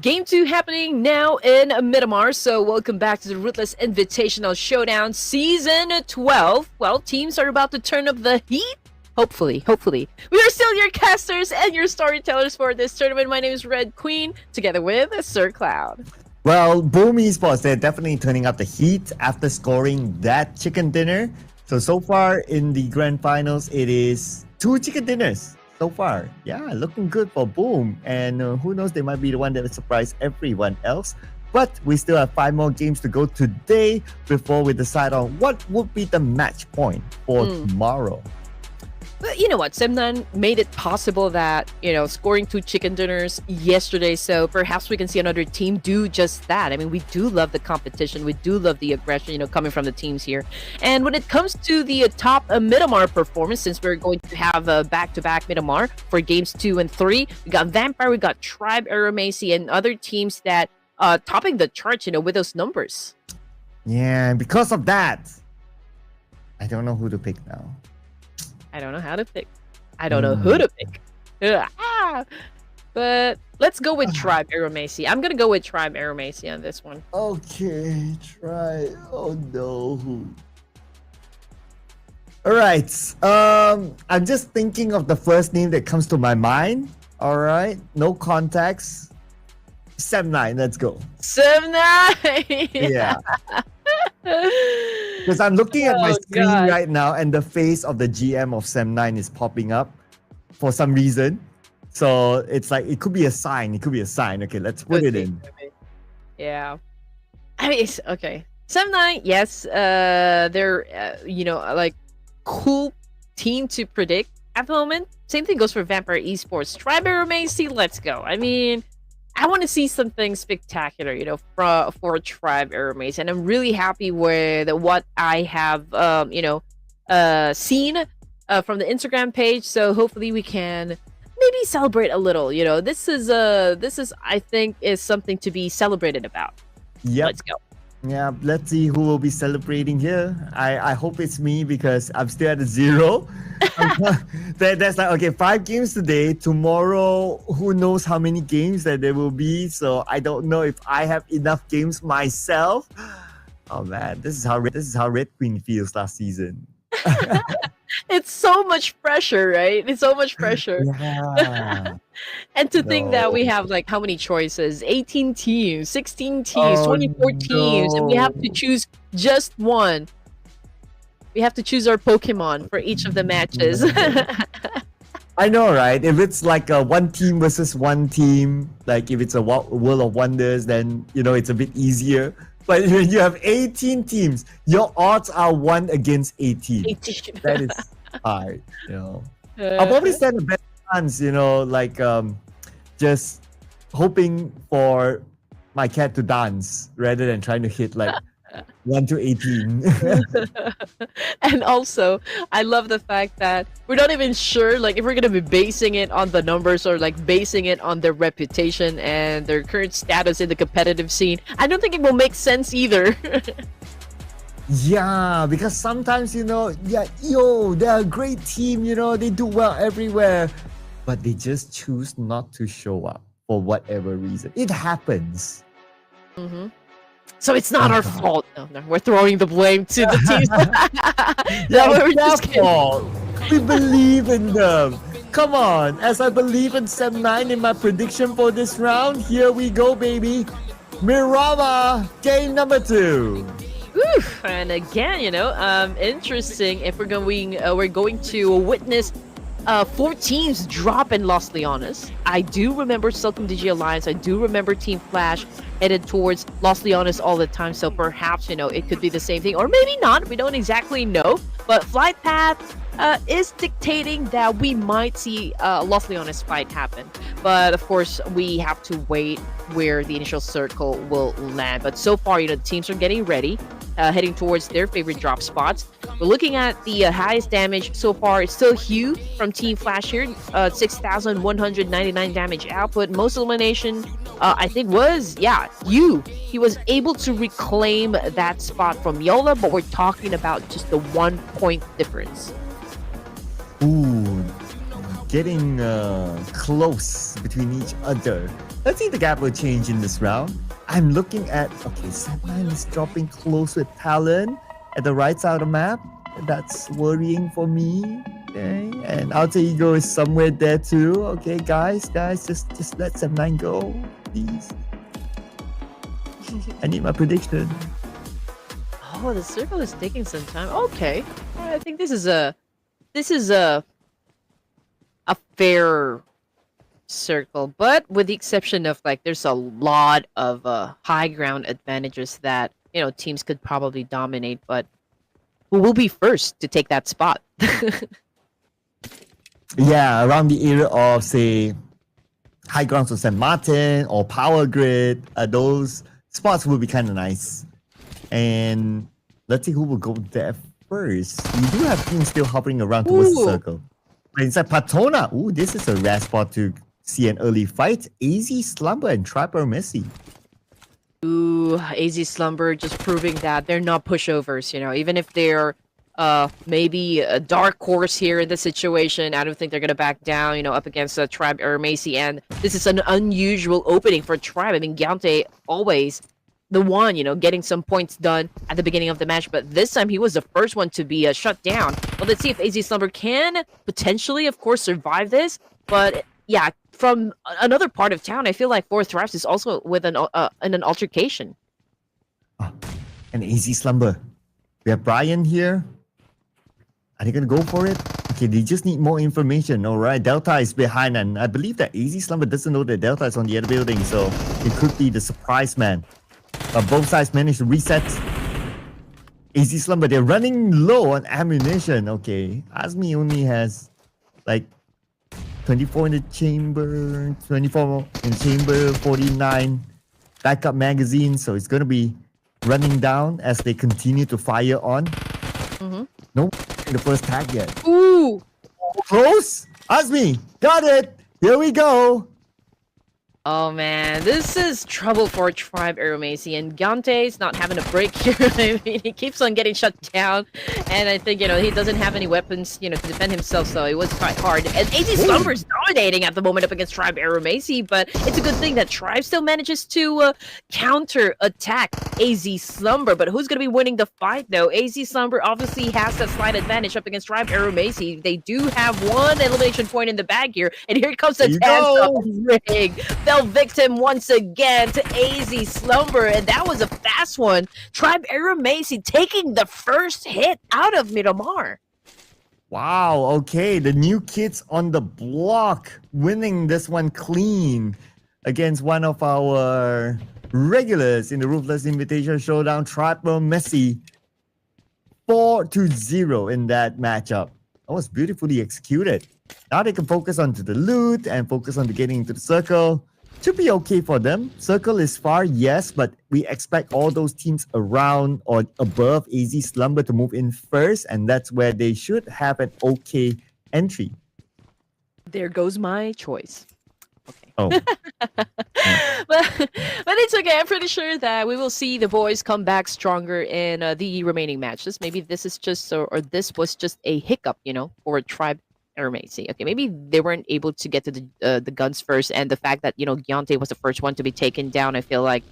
Game 2 happening now in Miramar, so welcome back to the Ruthless Invitational Showdown Season 12. Well, teams are about to turn up the heat. Hopefully. We are still your casters and your storytellers for this tournament. My name is Red Queen, together with Sir Cloud. Well, Boom Esports, they're definitely turning up the heat after scoring that chicken dinner. So far in the grand finals, it is 2 chicken dinners. So far, yeah, looking good for Boom. And who knows, they might be the one that will surprise everyone else. But we still have 5 more games to go today before we decide on what would be the match point for tomorrow. But you know what, Semnan made it possible that, scoring 2 chicken dinners yesterday, so perhaps we can see another team do just that. I mean, we do love the competition, we do love the aggression, coming from the teams here. And when it comes to the top Miramar performance, since we're going to have a back-to-back Miramar for games 2 and 3, we got Vampire, we got Tribe, Aeramacy, and other teams that topping the charts, with those numbers. Yeah, and because of that, I don't know who to pick now. I don't know how to pick. I don't know who to pick. But let's go with Tribe Aeramacy. I'm going to go with Tribe Aeramacy on this one. Okay, try. Oh no. Alright. I'm just thinking of the first name that comes to my mind. Alright. No contacts. SEM9, let's go. SEM9! Yeah. Because I'm looking at my screen right now and the face of the GM of SEM9 is popping up for some reason. So it's like, it could be a sign. Okay, let's put it in. Yeah. I mean, it's okay. SEM9, yes, they're, like, cool team to predict at the moment. Same thing goes for Vampire Esports. Tribe Aeramacy, let's go. I mean, I want to see something spectacular, for Tribe Aeramacy, and I'm really happy with what I have, seen from the Instagram page. So hopefully we can maybe celebrate a little. This is I think is something to be celebrated about. Yep. Let's go. Yeah, let's see who will be celebrating here. I hope it's me because I'm still at 0. That's like, okay, 5 games today. Tomorrow, who knows how many games that there will be. So I don't know if I have enough games myself. Oh man, this is how Red Queen feels last season. It's so much pressure, right? It's so much pressure. Yeah. And to think that we have like how many choices? 18 teams, 16 teams, 24 teams, and we have to choose just one. We have to choose our Pokemon for each of the matches. I know, right? If it's like a 1 team versus 1 team, like if it's a World of Wonders, then it's a bit easier. But when you have 18 teams, your odds are 1 against 18. That is hard, I'll probably stand a better chance, just hoping for my cat to dance rather than trying to hit like 1 to 18. And also, I love the fact that we're not even sure like if we're gonna be basing it on the numbers or like basing it on their reputation and their current status in the competitive scene. I don't think it will make sense either. Yeah, because sometimes they're a great team, they do well everywhere, but they just choose not to show up for whatever reason. It happens. So it's not our fault. No, we're throwing the blame to the teams. We're just fault. We believe in them. Come on, as I believe in SEM9 in my prediction for this round, here we go, baby. Miramar, game number 2. Oof. And again, interesting if we're going to witness 4 teams drop in Los Leones. I do remember Silcom Digi Alliance. I do remember Team Flash headed towards Los Leones all the time. So perhaps, it could be the same thing. Or maybe not. We don't exactly know. But Flight Path is dictating that we might see Los Leones fight happen. But of course, we have to wait where the initial circle will land. But so far, the teams are getting ready. Heading towards their favorite drop spots. We're looking at the highest damage so far. It's still Hugh from Team Flash here. 6,199 damage output. Most elimination, I think, was, Hugh. He was able to reclaim that spot from Yola, but we're talking about just the 1 point difference. Ooh, getting close between each other. Let's see if the gap will change in this round. I'm looking at, okay, S12 is dropping close with Talon at the right side of the map. That's worrying for me. Okay, and Alter Ego is somewhere there too. Okay, guys, just let S12 go, please. I need my prediction. Oh, the circle is taking some time. Okay, I think this is a fair circle, but with the exception of like, there's a lot of high ground advantages that teams could probably dominate, but who will be first to take that spot? Yeah, around the era of say high grounds of St. Martin or Power Grid, those spots will be kind of nice. And let's see who will go there first. We do have teams still hovering around towards the circle. But inside Patona, this is a rare spot to see an early fight. AZ Slumber and Trapper Messi. Ooh, AZ Slumber just proving that they're not pushovers, even if they're maybe a dark horse here in this situation. I don't think they're gonna back down, up against Tribe Ermacy, and this is an unusual opening for Tribe. I mean, Giante always the one, getting some points done at the beginning of the match, but this time he was the first one to be shut down. Well, let's see if AZ Slumber can potentially, of course, survive this, but yeah, from another part of town, I feel like Fourth Thrives is also with an altercation. Oh, and AZ Slumber. We have Brian here. Are they gonna go for it? Okay, they just need more information. All right, Delta is behind, and I believe that AZ Slumber doesn't know that Delta is on the other building, so it could be the surprise man. But both sides managed to reset. AZ Slumber, they're running low on ammunition. Okay, Asmi only has like 24 in the chamber, 24 in the chamber, 49 backup magazine. So it's going to be running down as they continue to fire on. Nope, in the first tag yet. Ooh! Close! Asmi, got it! Here we go! Oh man, this is trouble for Tribe Ermacy, and Gante's not having a break here. I mean, he keeps on getting shut down, and I think, he doesn't have any weapons, to defend himself, so it was quite hard. And AZ Slumber is dominating at the moment up against Tribe Ermacy, but it's a good thing that Tribe still manages to counter-attack AZ Slumber, but who's going to be winning the fight, though? AZ Slumber obviously has that slight advantage up against Tribe Ermacy. They do have one elimination point in the bag here, and here comes the dance-up ring. They'll victim once again to AZ Slumber, and that was a fast one. Tribe Ermacy taking the first hit out of Miramar. Wow, okay, the new kids on the block winning this one clean against one of our regulars in the Ruthless Invitational Showdown, Tribe Ermacy. 4-0 in that matchup. That was beautifully executed. Now they can focus on to the loot and focus on getting into the circle. Should be okay for them. Circle is far, yes, but we expect all those teams around or above AZ Slumber to move in first, and that's where they should have an okay entry. There goes my choice. Okay. Oh. but it's okay. I'm pretty sure that we will see the boys come back stronger in the remaining matches. Maybe this is just, or this was just a hiccup, for Tribe Ermacy. Okay, maybe they weren't able to get to the guns first, and the fact that Giante was the first one to be taken down, I feel like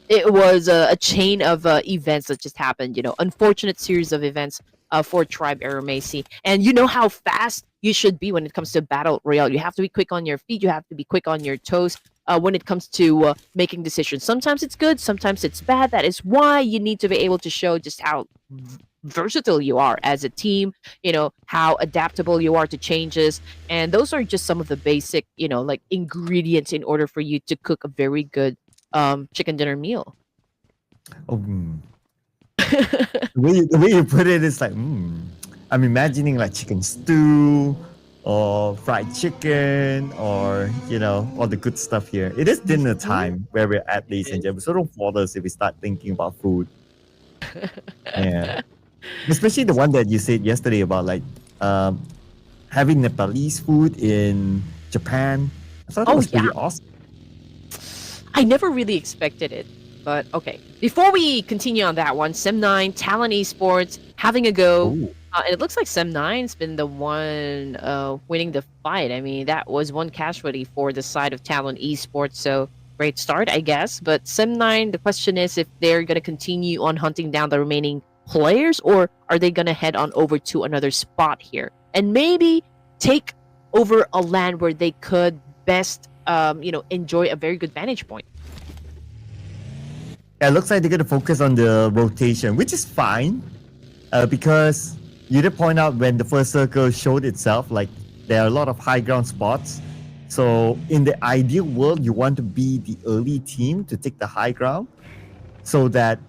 it was a chain of events that just happened. Unfortunate series of events for Tribe Ermacy, and you know how fast you should be when it comes to battle royale. You have to be quick on your feet. You have to be quick on your toes. When it comes to making decisions, sometimes it's good, sometimes it's bad. That is why you need to be able to show just how versatile you are as a team, how adaptable you are to changes, and those are just some of the basic, like ingredients in order for you to cook a very good chicken dinner meal. The way you put it is like, I'm imagining like chicken stew or fried chicken or, all the good stuff here. It is dinner time where we're at, ladies and gentlemen, so don't bother us if we start thinking about food. Yeah. Especially the one that you said yesterday about like having Nepalese food in Japan. I thought that was pretty awesome. I never really expected it, but okay. Before we continue on that one, Sem9, Talon Esports, having a go And it looks like Sem9's been the one winning the fight. I mean, that was one casualty for the side of Talon Esports, so great start, I guess. But Sem9, the question is if they're going to continue on hunting down the remaining players, or are they going to head on over to another spot here and maybe take over a land where they could best, enjoy a very good vantage point. Yeah, it looks like they're going to focus on the rotation, which is fine because you did point out when the first circle showed itself, like there are a lot of high ground spots. So in the ideal world, you want to be the early team to take the high ground so that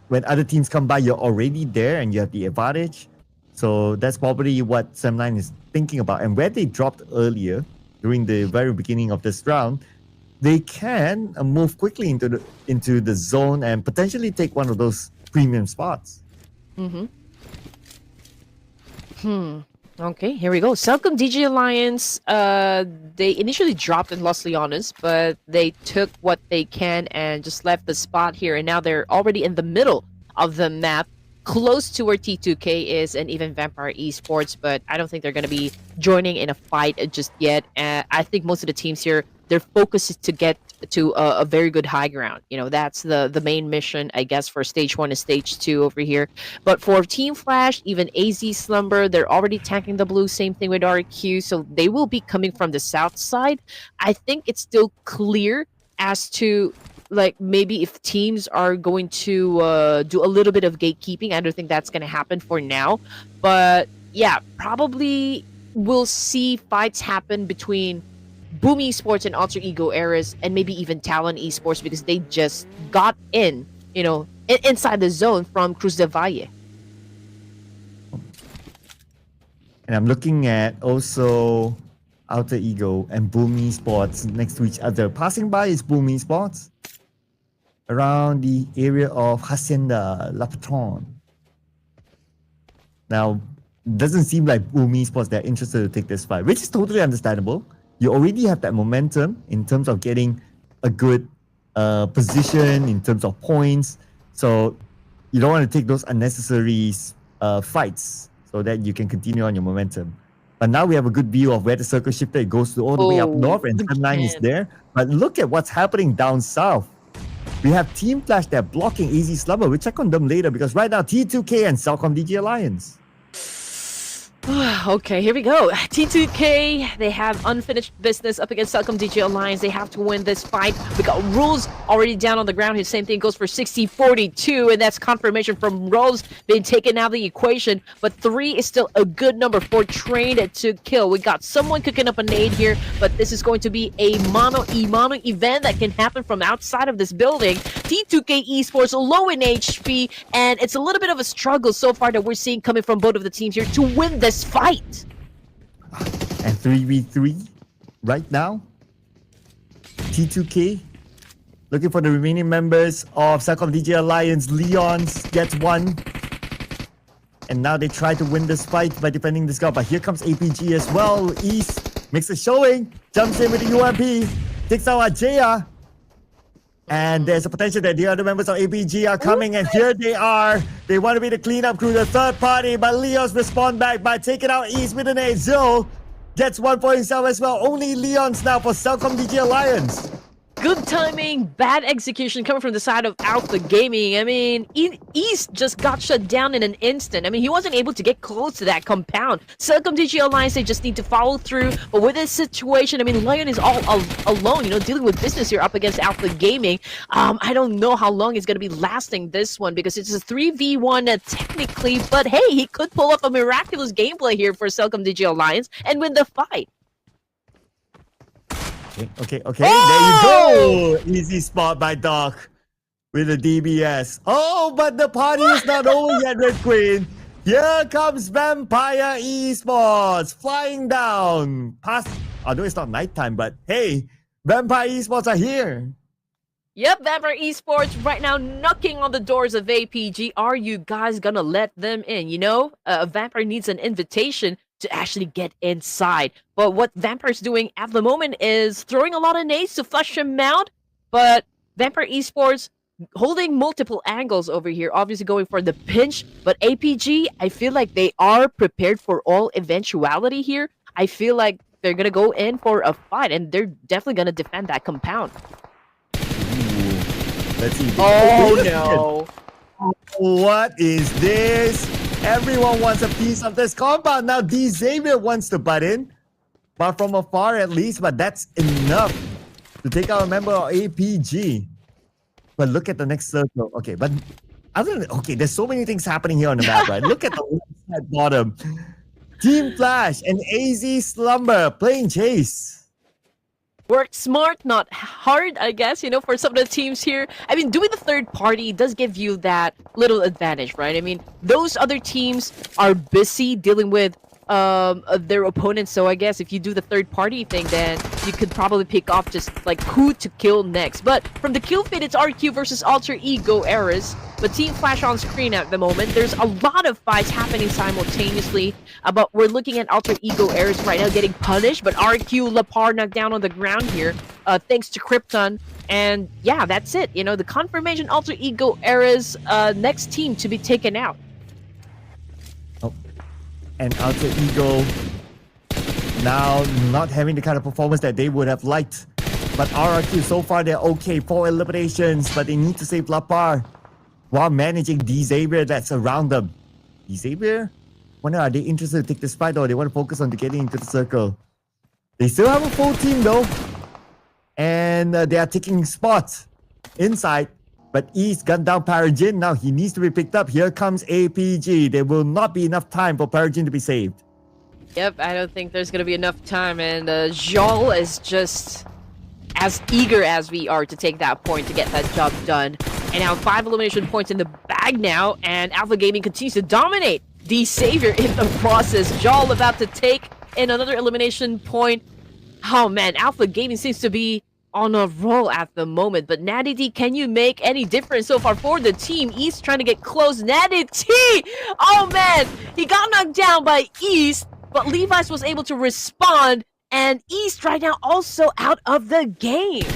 when other teams come by, you're already there and you have the advantage. So that's probably what Sem9 is thinking about. And where they dropped earlier during the very beginning of this round, they can move quickly into the zone and potentially take one of those premium spots. Okay, here we go. Celcom DG Alliance, they initially dropped in Los Leones, but they took what they can and just left the spot here. And now they're already in the middle of the map, close to where T2K is and even Vampire Esports, but I don't think they're going to be joining in a fight just yet. I think most of the teams here, their focus is to get to a very good high ground. That's the main mission, I guess, for stage 1 and stage 2 over here. But for Team Flash, even AZ Slumber, they're already tanking the blue. Same thing with RQ, so they will be coming from the south side. I think it's still clear as to like maybe if teams are going to do a little bit of gatekeeping. I don't think that's going to happen for now, but yeah, probably we'll see fights happen between Boom Esports and Alter Ego Eras and maybe even Talon Esports because they just got inside the zone from Cruz del Valle. And I'm looking at also Alter Ego and Boom Esports next to each other. Passing by is Boom Esports around the area of Hacienda La Patron. Now, it doesn't seem like Boom Esports they're interested to take this fight, which is totally understandable. You already have that momentum in terms of getting a good position, in terms of points. So you don't want to take those unnecessary fights so that you can continue on your momentum. But now we have a good view of where the circle shifted. It goes all the way up north and Sem9 is there. But look at what's happening down south. We have Team Flash there blocking AZ Slumber. We'll check on them later because right now T2K and Celcom DG Alliance. Okay, here we go. T2K, they have unfinished business up against Celcom DG Alliance. They have to win this fight. We got Rules already down on the ground. His same thing goes for 60-42, and that's confirmation from Rules being taken out of the equation. But 3 is still a good number for trained to kill. We got someone cooking up a nade here, but this is going to be a mono event that can happen from outside of this building. T2K Esports low in HP, and it's a little bit of a struggle so far that we're seeing coming from both of the teams here to win this fight. And 3v3 right now. T2K looking for the remaining members of Celcom DG Alliance. Leons gets one. And now they try to win this fight by defending this guy. But here comes APG as well. East makes a showing. Jumps in with the UMP. Takes out Ajaya. And there's a potential that the other members of APG are coming, and here they are. They want to be the cleanup crew, the third party, but Leons respond back by taking out East with an 8-0. Gets one for himself as well. Only Leons now for Celcom DG Alliance. Good timing, bad execution coming from the side of Alpha Gaming. I mean, East just got shut down in an instant. I mean, he wasn't able to get close to that compound. Celcom DG Alliance, they just need to follow through. But with this situation, I mean, Lion is all alone, dealing with business here up against Alpha Gaming. I don't know how long he's going to be lasting this one because it's a 3v1 technically. But hey, he could pull off a miraculous gameplay here for Celcom DG Alliance and win the fight. Okay. Oh! There you go. Easy spot by Doc with the DBS. Oh, but the party is not over yet, Red Queen. Here comes Vampire Esports flying down. Although it's not nighttime, but hey, Vampire Esports are here. Yep, Vampire Esports right now knocking on the doors of APG. Are you guys gonna let them in? Vampire needs an invitation to actually get inside. But what Vampire's doing at the moment is throwing a lot of nades to flush him out. But Vampire Esports holding multiple angles over here, obviously going for the pinch, but APG, I feel like they are prepared for all eventuality here. I feel like they're gonna go in for a fight, and they're definitely gonna defend that compound. Ooh. Let's see. Oh no. What is this? Everyone wants a piece of this compound. Now D Xavier wants to butt in, but from afar at least, but that's enough to take out a member of APG. But look at the next circle. Okay, but other than, okay, there's so many things happening here on the map, right? Look at the left side bottom. Team Flash and AZ Slumber playing chase. Work smart, not hard, I guess, you know, for some of the teams here. I mean, doing the third party does give you that little advantage, right? I mean, those other teams are busy dealing with their opponents, so I guess if you do the third party thing, then you could probably pick off just like who to kill next. But from the kill feed, it's RQ versus Alter Ego Eras, but Team Flash on screen at the moment. There's a lot of fights happening simultaneously, but we're looking at Alter Ego Eras right now getting punished, but RQ Lapar knocked down on the ground here, thanks to Krypton. And yeah, that's it. You know, the confirmation Alter Ego Eras next team to be taken out. And Alter Ego now not having the kind of performance that they would have liked. But RRQ, so far they're okay. 4 eliminations, but they need to save Lapar while managing D Xavier that's around them. D Xavier? Wonder, are they interested to take this fight or they want to focus on getting into the circle? They still have a full team though. And they are taking spots inside. But East gunned down Paragin. Now he needs to be picked up. Here comes APG. There will not be enough time for Paragin to be saved. Yep, I don't think there's going to be enough time. And Joel is just as eager as we are to take that point to get that job done. And now 5 elimination points in the bag now. And Alpha Gaming continues to dominate the Savior in the process. Joel about to take in another elimination point. Oh man, Alpha Gaming seems to be on a roll at the moment, but Natty D, can you make any difference so far for the team? East trying to get close. Natty T! Oh man, he got knocked down by East, but Levi's was able to respond, and East right now also out of the game.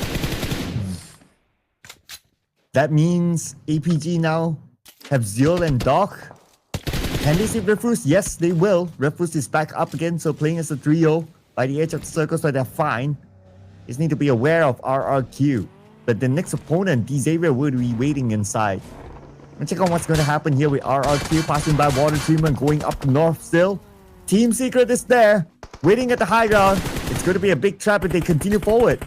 That means APG now have Zeal and Doc. Can they save Refuse? Yes, they will. Refuse is back up again, so playing as a trio by the edge of the circle, so they're fine. Just need to be aware of RRQ. But the next opponent, D Xavier, will be waiting inside. Let's check on what's going to happen here with RRQ passing by water treatment, going up north still. Team Secret is there, waiting at the high ground. It's going to be a big trap if they continue forward.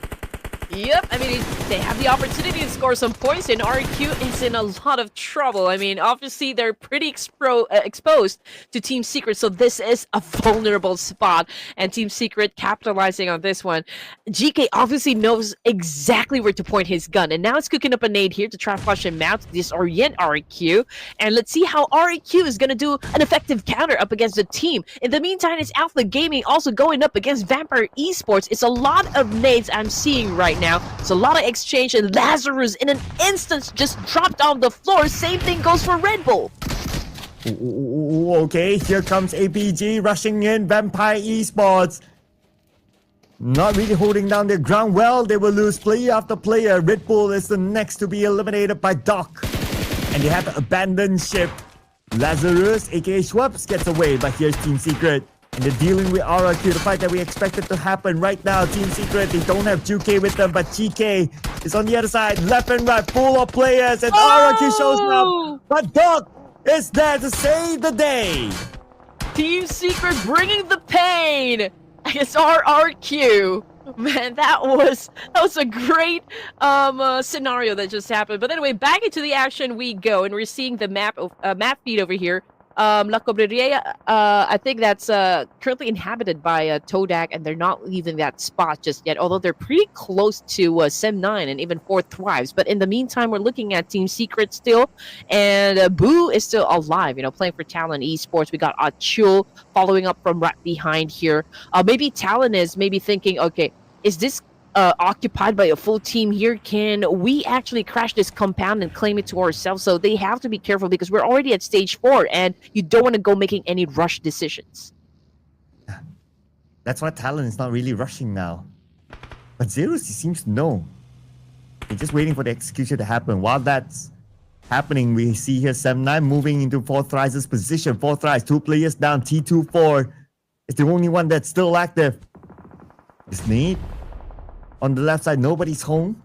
Yep, I mean, they have the opportunity to score some points, and RQ is in a lot of trouble. I mean, obviously, they're pretty exposed to Team Secret, so this is a vulnerable spot, and Team Secret capitalizing on this one. GK obviously knows exactly where to point his gun, and now it's cooking up a nade here to try to flush him out to disorient RQ, and let's see how RQ is going to do an effective counter up against the team. In the meantime, it's Alpha Gaming also going up against Vampire Esports. It's a lot of nades I'm seeing right now. It's a lot of exchange, and Lazarus in an instant just dropped on the floor. Same thing goes for Red Bull. Ooh, okay, here comes APG rushing in. Vampire Esports not really holding down their ground well. They will lose player after player. Red Bull is the next to be eliminated by Doc, and they have to abandon ship. Lazarus, aka Schwabs, gets away, but here's Team Secret. And they're dealing with RRQ, the fight that we expected to happen right now. Team Secret, they don't have GK with them, but GK is on the other side, left and right, full of players, and RRQ shows up. But Doc is there to save the day. Team Secret bringing the pain against RRQ. Man, that was a great scenario that just happened. But anyway, back into the action we go, and we're seeing the map feed over here. La Cobreria, I think that's currently inhabited by Todak, and they're not leaving that spot just yet, although they're pretty close to Sim 9 and even 4 Thrives. But in the meantime, we're looking at Team Secret still, and Boo is still alive, you know, playing for Talon Esports. We got Achul following up from right behind here. Maybe Talon is maybe thinking, okay, is this occupied by a full team here? Can we actually crash this compound and claim it to ourselves? So they have to be careful because we're already at stage 4 and you don't want to go making any rush decisions. That's why Talon is not really rushing now. But Zeros, he seems to know. They're just waiting for the execution to happen. While that's happening, we see here 7-9 moving into 4thrice's position. 4thrice, 2 players down. T24 is the only one that's still active. It's Nate. On the left side, nobody's home.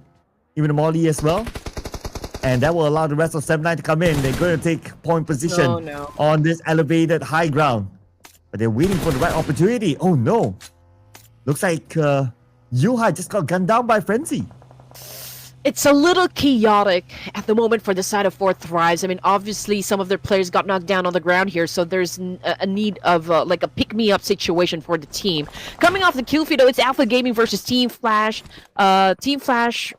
Even Molly as well. And that will allow the rest of 7-9 to come in. They're going to take point position on this elevated high ground. But they're waiting for the right opportunity. Oh no. Looks like Yuhai just got gunned down by Frenzy. It's a little chaotic at the moment for the side of 4thrice. I mean, obviously, some of their players got knocked down on the ground here, so there's a need of like a pick-me-up situation for the team. Coming off the kill feed, though, it's Alpha Gaming versus Team Flash. Team Flash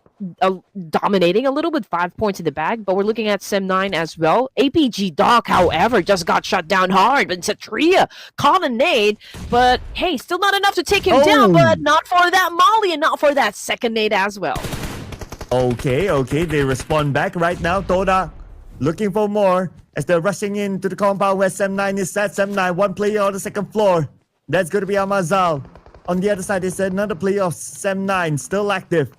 dominating a little with 5 points in the bag, but we're looking at Sem9 as well. APG Doc, however, just got shut down hard, but Satria caught a nade, but hey, still not enough to take him down, but not for that Molly and not for that second nade as well. Okay, they respond back right now. Toda looking for more as they're rushing into the compound where Sem9 is at. Sem9, one player on the second floor. That's going to be Amazal. On the other side, there's another player of Sem9 still active.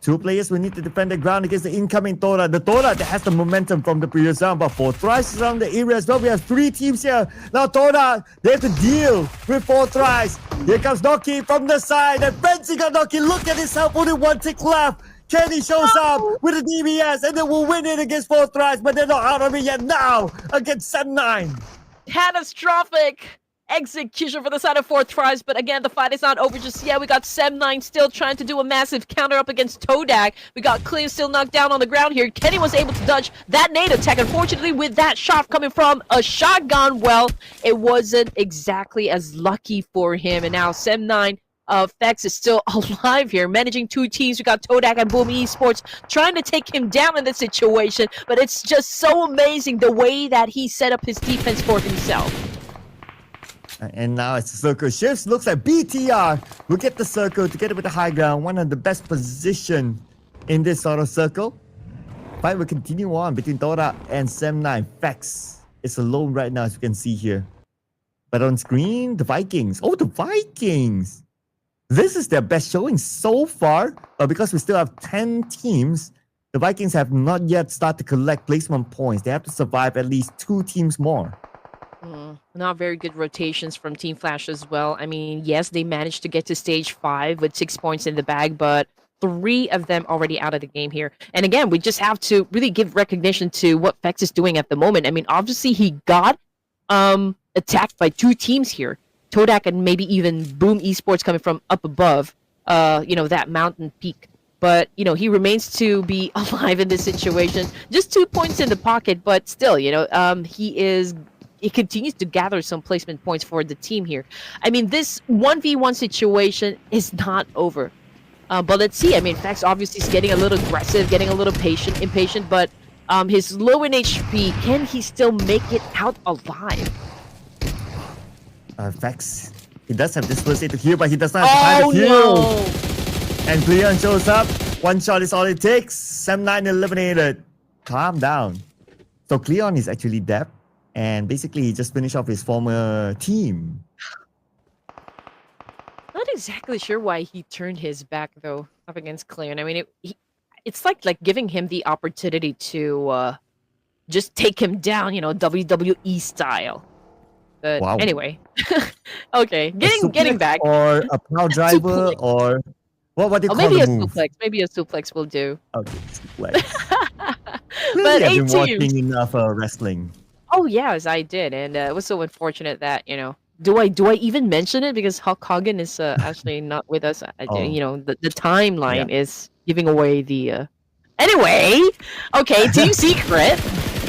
2 players will need to defend the ground against the incoming Toda. The Toda that has the momentum from the previous round, but 4thrice is around the area as well. We have 3 teams here. Now Toda, they have to deal with 4thrice. Here comes Noki from the side, and Frenzy got Noki. Look at himself, only 1 tick left. Kenny shows up with a DBS, and they will win it against 4thrice, but they're not out of it yet now against Sem9. Catastrophic execution for the side of 4thrice, but again, the fight is not over just yet. We got Sem9 still trying to do a massive counter up against Todak. We got Clem still knocked down on the ground here. Kenny was able to dodge that nade attack. Unfortunately, with that shot coming from a shotgun, well, it wasn't exactly as lucky for him, and now Sem9 Fex is still alive here, managing 2 teams. We got Todak and Boom Esports trying to take him down in this situation, but it's just so amazing the way that he set up his defense for himself. And now as the circle shifts, looks like BTR will get the circle together with the high ground. One of the best position in this sort of circle. Fight will continue on between Toda and Sem9. Fex is alone right now, as you can see here. But on screen, the Vikings. Oh, the Vikings! This is their best showing so far, but because we still have 10 teams, the Vikings have not yet started to collect placement points. They have to survive at least 2 teams more. Not very good rotations from Team Flash as well. I mean, yes, they managed to get to stage 5 with 6 points in the bag, but 3 of them already out of the game here. And again, we just have to really give recognition to what Fex is doing at the moment. I mean, obviously he got attacked by 2 teams here. Todak and maybe even Boom Esports coming from up above, that mountain peak. But, he remains to be alive in this situation. Just 2 points in the pocket, but still, he continues to gather some placement points for the team here. I mean, this 1v1 situation is not over. But let's see. I mean, Fex obviously is getting a little aggressive, getting a little impatient, but his low in HP, can he still make it out alive? Fex, he does have this first aid to heal, but he does not have time to heal. No. And Cleon shows up. 1 shot is all it takes. Sem9 eliminated. Calm down. So Cleon is actually dead. And basically, he just finished off his former team. Not exactly sure why he turned his back, though, up against Cleon. I mean, it's like giving him the opportunity to just take him down, WWE style. But anyway, okay, getting back. Or a plow driver, or what do you call maybe the move? Suplex. Maybe a suplex will do. Okay, suplex. But I've been watching enough wrestling. Oh yes, I did, and it was so unfortunate that Do I even mention it because Hulk Hogan is actually not with us? The timeline is giving away the. Anyway, okay, Team Secret.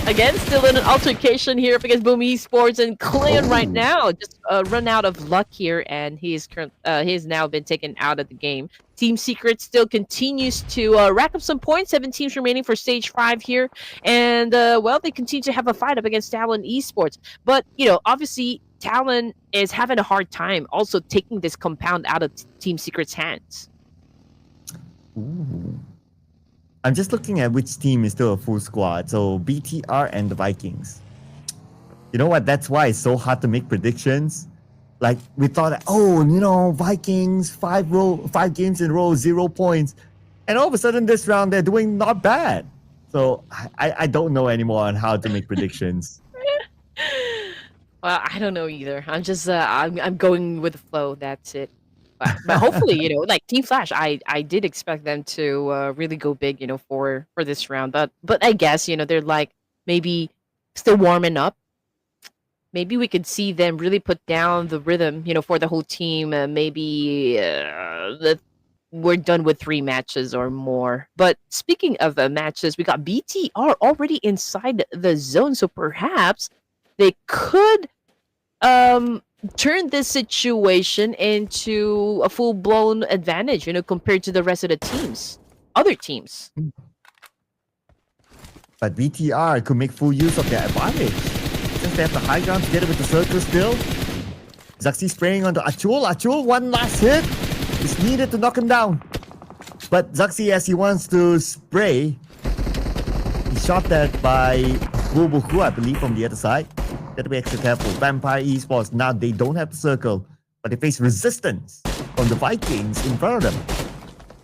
Again, still in an altercation here up against Boom Esports, and Cleon right now just run out of luck here, and he has now been taken out of the game. Team Secret still continues to rack up some points. 7 teams remaining for stage 5 here, and they continue to have a fight up against Talon Esports. But obviously, Talon is having a hard time also taking this compound out of Team Secret's hands. Ooh. I'm just looking at which team is still a full squad. So BTR and the Vikings. You know what? That's why it's so hard to make predictions. Like we thought, Vikings 5 games in a row, 0 points. And all of a sudden, this round, they're doing not bad. So I don't know anymore on how to make predictions. Well, I don't know either. I'm just I'm going with the flow. That's it. But hopefully, like Team Flash, I did expect them to really go big, for this round. But I guess they're like maybe still warming up. Maybe we could see them really put down the rhythm, for the whole team. Maybe we're done with 3 matches or more. But speaking of matches, we got BTR already inside the zone, so perhaps they could turn this situation into a full-blown advantage, compared to the rest of the teams, other teams. But BTR could make full use of their advantage. Since they have the high ground together with the circle still. Zaxi spraying onto Achul. Achul, one last hit is needed to knock him down. But Zaxi, as he wants to spray, he's shot that by Bubuku, I believe, from the other side. Gotta be extra careful. Vampire Esports, now they don't have the circle, but they face resistance from the Vikings in front of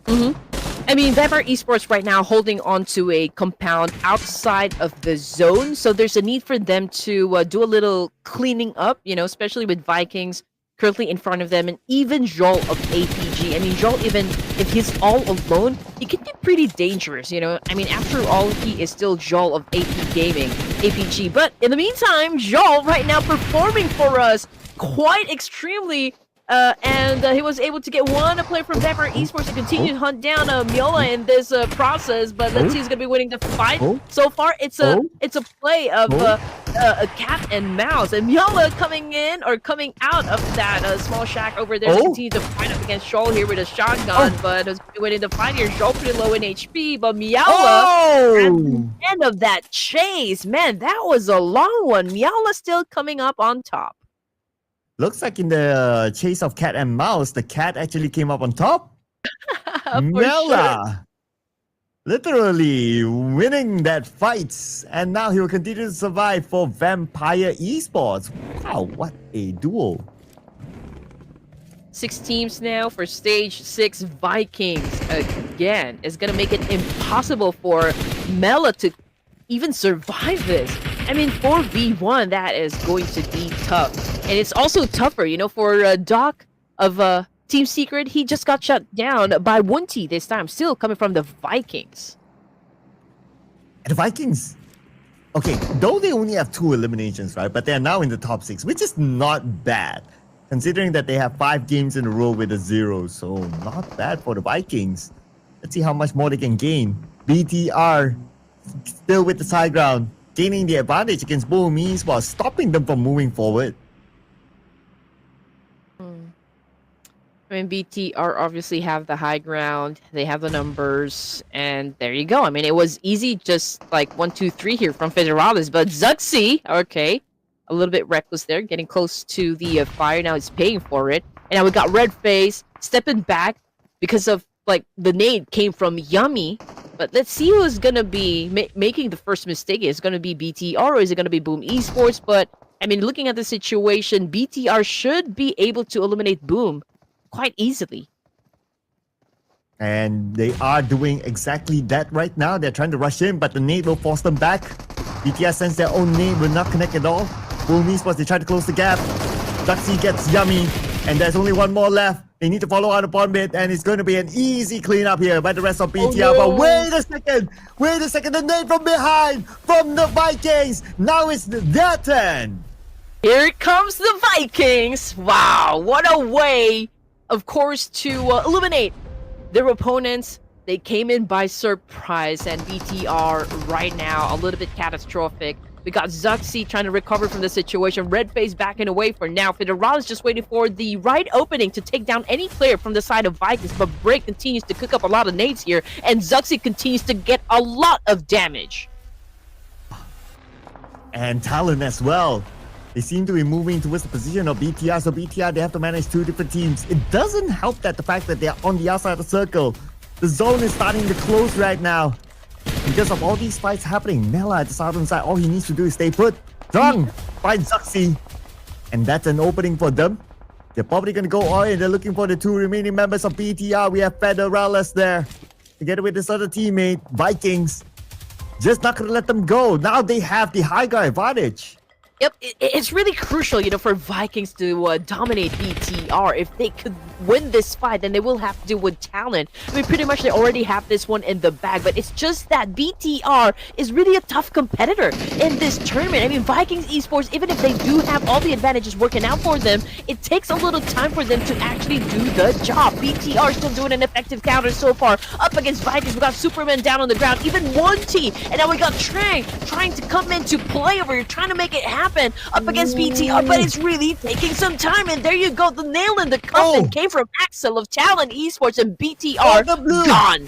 them. I mean, Vampire Esports right now holding on to a compound outside of the zone, so there's a need for them to do a little cleaning up, especially with Vikings currently in front of them, and even Joel of APG. I mean, Joel, even if he's all alone, he can be pretty dangerous, I mean, after all, he is still Joel of APG. But in the meantime, Joel right now performing for us quite extremely. And he was able to get one player from Vampire Esports to continue to hunt down Miola in this process. But let's see who's gonna be winning the fight. So far, it's a play of a cat and mouse, and Miola coming out of that small shack over there to continue to fight up against Shoal here with a shotgun. But who's gonna be winning the fight here? Shoal pretty low in HP, but Miola at the end of that chase, man, that was a long one. Miola still coming up on top. Looks like in the chase of cat and mouse, the cat actually came up on top. Mela, literally winning that fight, and now he will continue to survive for Vampire Esports. Wow, what a duo. 6 teams now for stage 6. Vikings again is gonna make it impossible for Mela to even survive this. I mean, 4v1, that is going to be tough. And it's also tougher, for Doc of Team Secret. He just got shut down by Wunti this time, still coming from the Vikings. And the Vikings, okay, though they only have 2 eliminations, right? But they are now in the top 6, which is not bad, considering that they have 5 games in a row with a 0. So not bad for the Vikings. Let's see how much more they can gain. BTR still with the side ground, gaining the advantage against Boom Esports, stopping them from moving forward. I mean, BTR obviously have the high ground, they have the numbers, and there you go. I mean, it was easy, just like 1, 2, 3 here from Federalis, but Zuxi, okay, a little bit reckless there, getting close to the fire. Now he's paying for it, and now we got Red Face stepping back because of like the nade came from Yummy. But let's see who's gonna be making the first mistake. Is it gonna be BTR or is it gonna be Boom Esports? But I mean, looking at the situation, BTR should be able to eliminate Boom quite easily. And they are doing exactly that right now. They're trying to rush in, but the nade will force them back. BTR sends their own nade, will not connect at all. Boom Esports, they try to close the gap. Duxie gets Yummy, and there's only one more left. They need to follow out upon mid, and it's going to be an easy cleanup here by the rest of BTR. But wait a second, the nade from behind, from the Vikings. Now it's their turn. Here comes the Vikings. Wow, what a way, of course, to eliminate their opponents. They came in by surprise, and BTR right now a little bit catastrophic. We got Zuxi trying to recover from the situation. Redface backing away for now. Federalis just waiting for the right opening to take down any player from the side of Vikings. But Break continues to cook up a lot of nades here, and Zuxi continues to get a lot of damage. And Talon as well. They seem to be moving towards the position of BTR. So BTR, they have to manage 2 different teams. It doesn't help that the fact that they are on the outside of the circle. The zone is starting to close right now. Because of all these fights happening, Mela at the southern side, all he needs to do is stay put. Drunk finds Zuxi. And that's an opening for them. They're probably going to go all in. They're looking for the 2 remaining members of BTR. We have Federalis there. together with his other teammate, Vikings. Just not going to let them go. Now they have the high guard advantage. Yep, it's really crucial, for Vikings to dominate BTR. If they could win this fight, then they will have to do with Talon. I mean, pretty much they already have this one in the bag, but it's just that BTR is really a tough competitor in this tournament. I mean, Vikings Esports, even if they do have all the advantages working out for them, it takes a little time for them to actually do the job. BTR still doing an effective counter so far. Up against Vikings, we got Superman down on the ground, even 1T, and now we got Trang trying to come into play over here, trying to make it happen up against BTR, but it's really taking some time, and there you go, the nail in the coffin came from Axel of Talon Esports, and BTR the blue. Gone.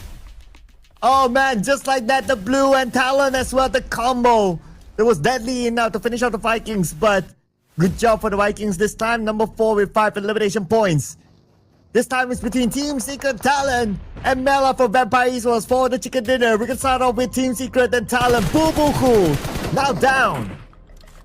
Oh man, just like that, the blue and Talon as well, the combo. It was deadly enough to finish out the Vikings, but good job for the Vikings this time. Number 4 with 5 elimination points. This time it's between Team Secret, Talon, and Mela for Vampire Esports for the chicken dinner. We can start off with Team Secret and Talon. Boo boo cool. Now down.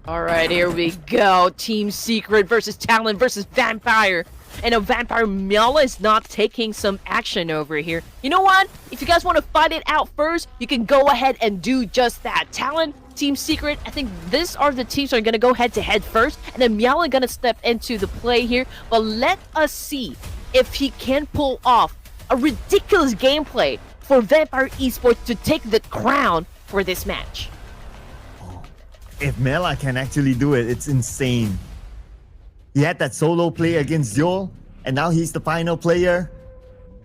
Alright, here we go. Team Secret versus Talon versus Vampire. And a Vampire Mela is not taking some action over here. You know what? If you guys want to fight it out first, you can go ahead and do just that. Talon, Team Secret, I think these are the teams that are going to go head-to-head first. And then Mela going to step into the play here. But let us see if he can pull off a ridiculous gameplay for Vampire Esports to take the crown for this match. If Mela can actually do it, it's insane. He had that solo play against Joel, and now he's the final player.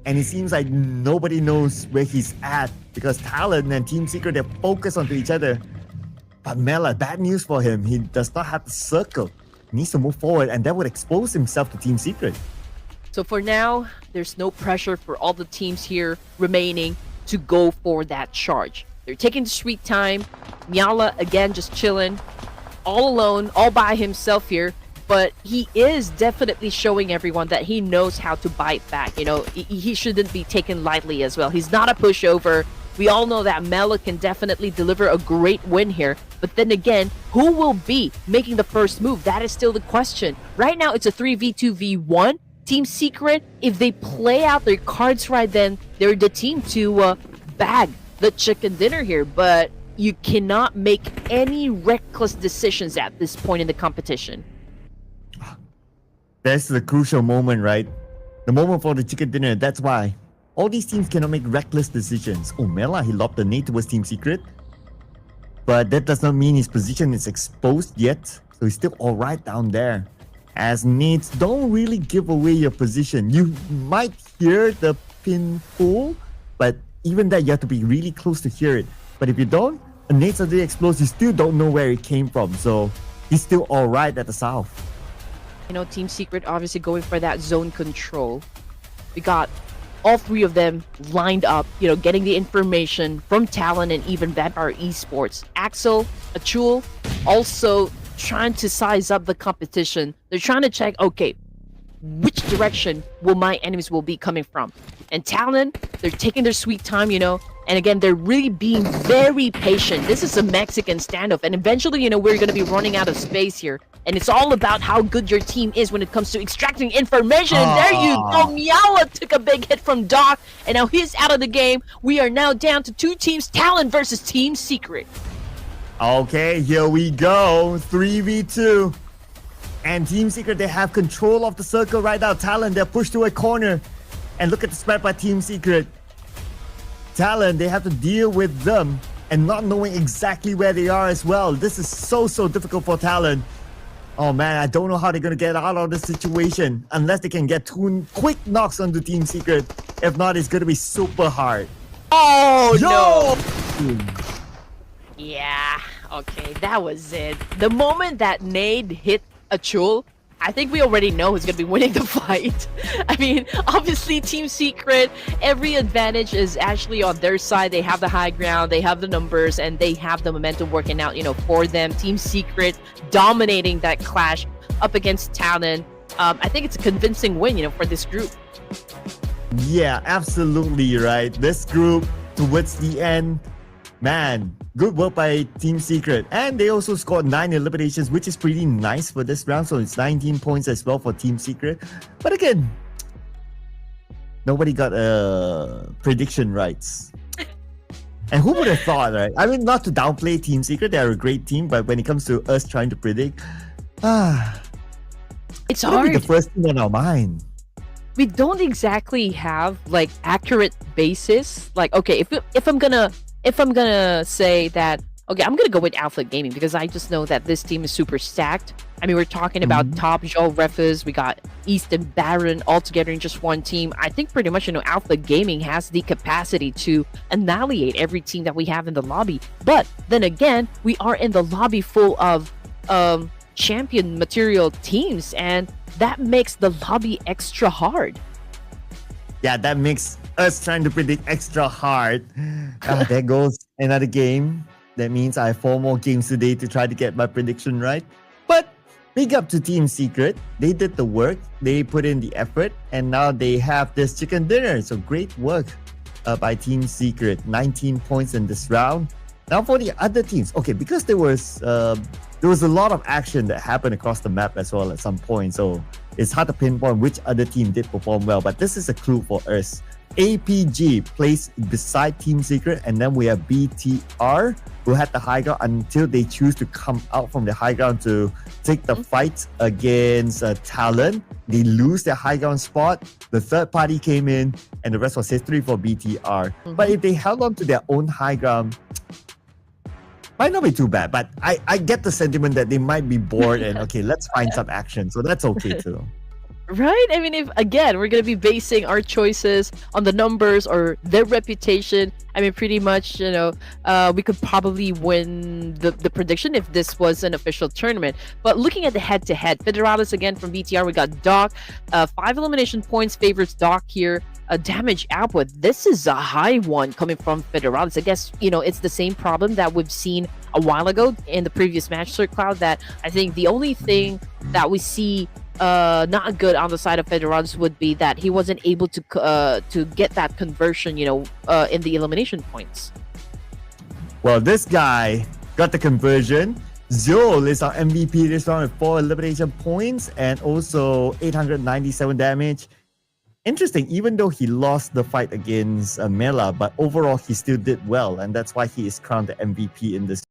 And it seems like nobody knows where he's at because Talon and Team Secret, they're focused onto each other. But Mela, bad news for him. He does not have the circle. He needs to move forward, and that would expose himself to Team Secret. So for now, there's no pressure for all the teams here remaining to go for that charge. They're taking the sweet time. Mela, again, just chilling, all alone, all by himself here. But he is definitely showing everyone that he knows how to bite back. He shouldn't be taken lightly as well. He's not a pushover. We all know that Mela can definitely deliver a great win here. But then again, who will be making the first move? That is still the question. Right now, it's a 3v2v1. Team Secret, if they play out their cards right, then they're the team to bag the chicken dinner here. But you cannot make any reckless decisions at this point in the competition. That's the crucial moment, right? The moment for the chicken dinner. That's why all these teams cannot make reckless decisions. Oh, Mela, he lobbed the nade towards Team Secret. But that does not mean his position is exposed yet. So he's still alright down there. As nades don't really give away your position. You might hear the pin pull, but even that, you have to be really close to hear it. But if you don't, a nade suddenly explodes, you still don't know where it came from. So he's still alright at the south. Team Secret obviously going for that zone control. We got all three of them lined up, getting the information from Talon and even Vampire Esports. Axel, Achul, also trying to size up the competition. They're trying to check, okay, which direction will my enemies will be coming from. And Talon, they're taking their sweet time, and again, they're really being very patient. This is a Mexican standoff, and eventually, we're going to be running out of space here. And it's all about how good your team is when it comes to extracting information. And there you go. Mela took a big hit from Doc, and now he's out of the game. We are now down to 2 teams, Talon versus Team Secret. Okay, here we go. 3v2. And Team Secret, they have control of the circle right now. Talon, they're pushed to a corner. And look at the spread by Team Secret. Talon, they have to deal with them and not knowing exactly where they are as well. This is so difficult for Talon. Oh man, I don't know how they're going to get out of this situation unless they can get 2 quick knocks onto Team Secret. If not, it's going to be super hard. Oh, no! Yeah, okay, that was it. The moment that nade hit Achul, I think we already know who's going to be winning the fight. I mean, obviously, Team Secret, every advantage is actually on their side. They have the high ground, they have the numbers, and they have the momentum working out, for them. Team Secret dominating that clash up against Talon. I think it's a convincing win, for this group. Yeah, absolutely right. This group, towards the end, man, good work by Team Secret. And they also scored 9 eliminations, which is pretty nice for this round. So it's 19 points as well for Team Secret. But again, nobody got prediction rights. And who would have thought, right? I mean, not to downplay Team Secret, they're a great team, but when it comes to us trying to predict, It's that'll be the hard. first thing on our mind. We don't exactly have like accurate basis. Like, okay, if I'm gonna say that, okay, I'm gonna go with Alpha Gaming because I just know that this team is super stacked. I mean, we're talking about Mhm. top Joel Refus, we got East and Baron all together in just one team. I think pretty much, Alpha Gaming has the capacity to annihilate every team that we have in the lobby. But then again, we are in the lobby full of champion material teams, and that makes the lobby extra hard. Yeah, that makes us trying to predict extra hard. There goes another game. That means I have 4 more games today to try to get my prediction right. But big up to Team Secret. They did the work, they put in the effort, and now they have this chicken dinner. So great work by Team Secret. 19 points in this round. Now for the other teams, okay, because there was a lot of action that happened across the map as well at some point. So it's hard to pinpoint which other team did perform well, but this is a clue for us. APG placed beside Team Secret, and then we have BTR who had the high ground until they choose to come out from the high ground to take the fight against Talon. They lose their high ground spot. The third party came in, and the rest was history for BTR. But if they held on to their own high ground, might not be too bad, but I get the sentiment that they might be bored and okay, let's find some action. So that's okay too. Right? I mean, if again, we're going to be basing our choices on the numbers or their reputation, I mean, pretty much, we could probably win the prediction if this was an official tournament. But looking at the head-to-head, Federalis again from BTR, we got Doc. 5 elimination points favors Doc here. Damage output, this is a high one coming from Federalis. I guess, it's the same problem that we've seen a while ago in the previous match, Sir Cloud, that I think the only thing that we see not good on the side of Federalis would be that he wasn't able to get that conversion, in the elimination points. Well, this guy got the conversion. Zul is our MVP this round with 4 elimination points and also 897 damage. Interesting, even though he lost the fight against Mela, but overall he still did well, and that's why he is crowned the MVP in this.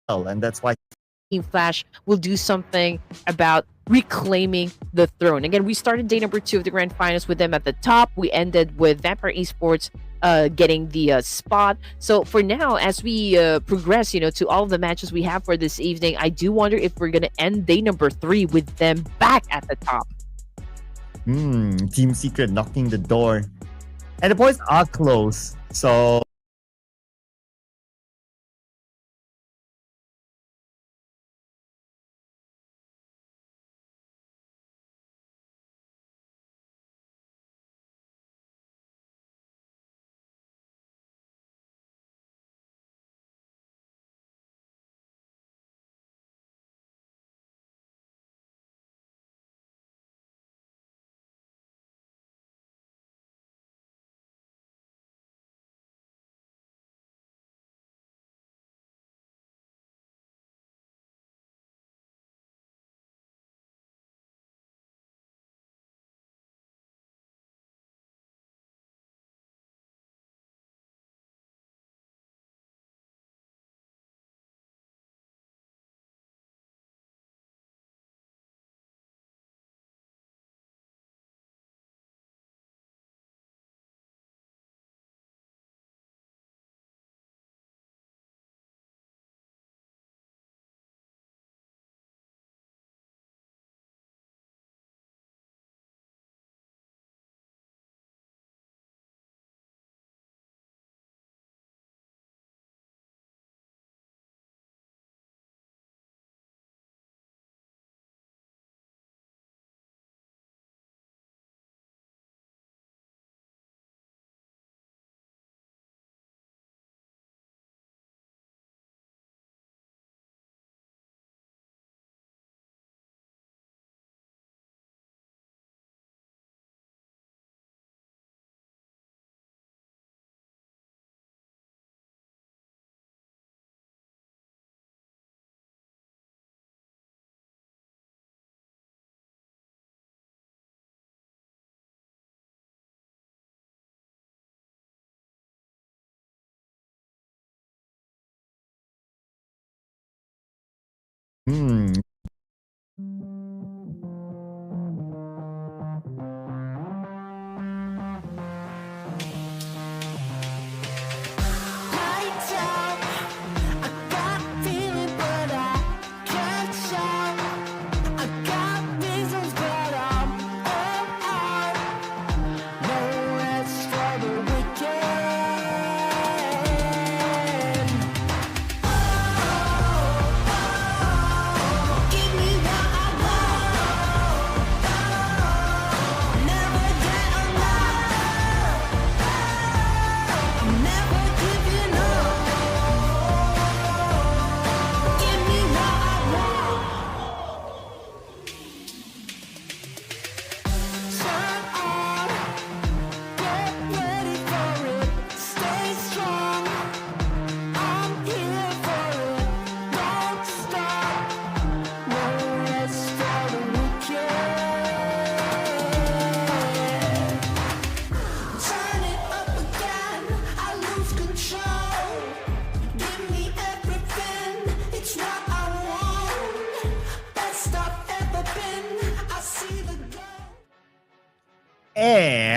And that's why Team Flash will do something about reclaiming the throne. Again, we started day number 2 of the grand finals with them at the top. We ended with Vampire Esports getting the spot. So for now, as we progress, to all of the matches we have for this evening, I do wonder if we're gonna end day number 3 with them back at the top. Team Secret knocking the door. And the points are close. So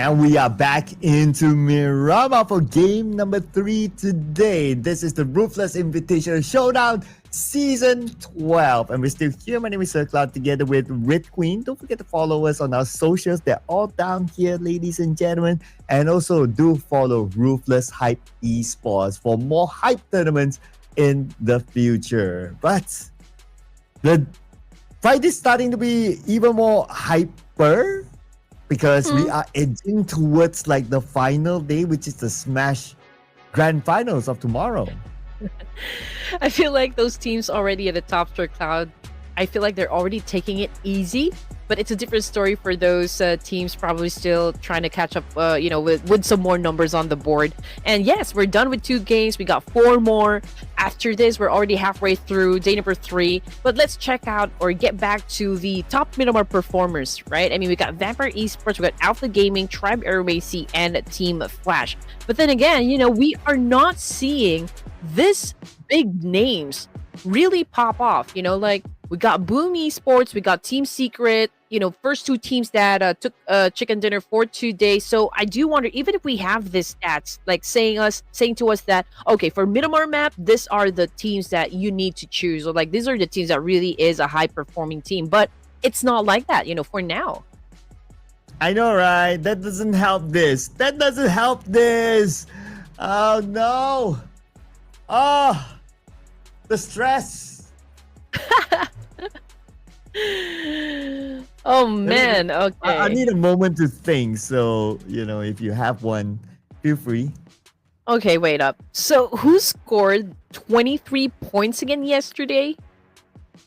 And we are back into Miramar for game number 3 today. This is the Ruthless Invitational Showdown Season 12. And we're still here. My name is Sir Cloud together with Red Queen. Don't forget to follow us on our socials. They're all down here, ladies and gentlemen. And also do follow Ruthless Hype Esports for more hype tournaments in the future. But the fight is starting to be even more hyper, because we are edging towards like the final day, which is the Smash Grand Finals of tomorrow. I feel like those teams already at the top tier, Cloud, I feel like they're already taking it easy, but it's a different story for those teams probably still trying to catch up, with some more numbers on the board. And yes, we're done with 2 games. We got 4 more. After this, we're already halfway through day number 3. But let's check out or get back to the top Miramar performers, right? I mean, we got Vampire Esports, we got Alpha Gaming, Tribe Airways, and Team Flash. But then again, we are not seeing this big names really pop off. Like we got Boom Esports, we got Team Secret, first 2 teams that took chicken dinner for today. So I do wonder, even if we have this stats like saying to us that, okay, for Miramar map, these are the teams that you need to choose, or like these are the teams that really is a high performing team, but it's not like that, for now. I know, right? That doesn't help this. That doesn't help this. Oh no. Oh, the stress. Oh man, okay. I need a moment to think. So, if you have one, feel free. Okay, wait up. So who scored 23 points again yesterday?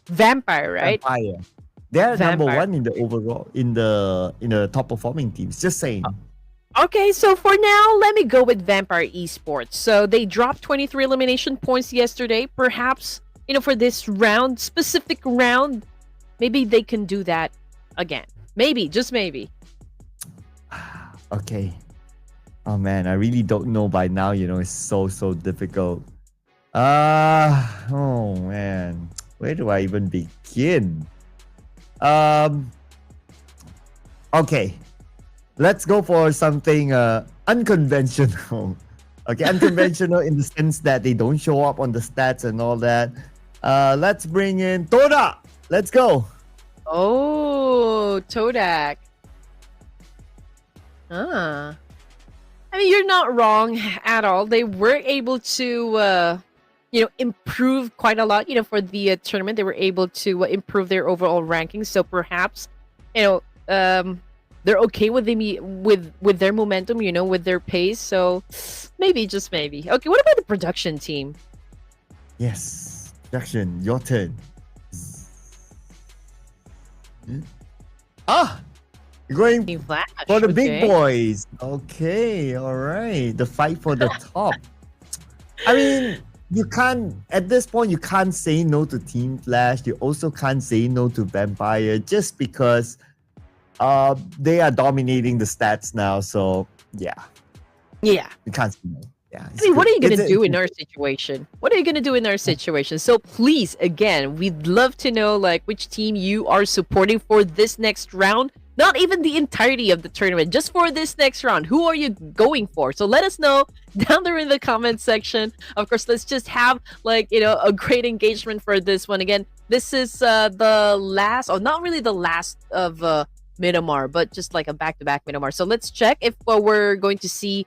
Vampire, right? Vampire. They're number Vampire. 1 in the overall in the top performing teams. Just saying. Okay, so for now, let me go with Vampire Esports. So they dropped 23 elimination points yesterday. Perhaps, for this specific round, maybe they can do that again. Maybe, just maybe. Okay. Oh man, I really don't know by now. It's so difficult. Oh man, where do I even begin? Okay, let's go for something unconventional. Okay, unconventional in the sense that they don't show up on the stats and all that. Let's bring in Toda. Let's go. Oh, Todak. I mean, you're not wrong at all. They were able to, improve quite a lot. For the tournament, they were able to improve their overall rankings. So perhaps, they're okay with with their momentum. With their pace. So maybe, just maybe. Okay, what about the production team? Yes, production, your turn. You're going Team Flash. for the okay. big boys. Okay, all right. The fight for the top. I mean, at this point, you can't say no to Team Flash. You also can't say no to Vampire just because they are dominating the stats now. So, yeah. Yeah. You can't say no. Yeah, I mean, what are you going to do in our situation? What are you going to do in our situation? So please, again, we'd love to know which team you are supporting for this next round. Not even the entirety of the tournament, just for this next round. Who are you going for? So let us know down there in the comment section. Of course, let's just have a great engagement for this one. Again, this is the last, or not really the last of Miramar, but just like a back-to-back Miramar. So let's check if we're going to see,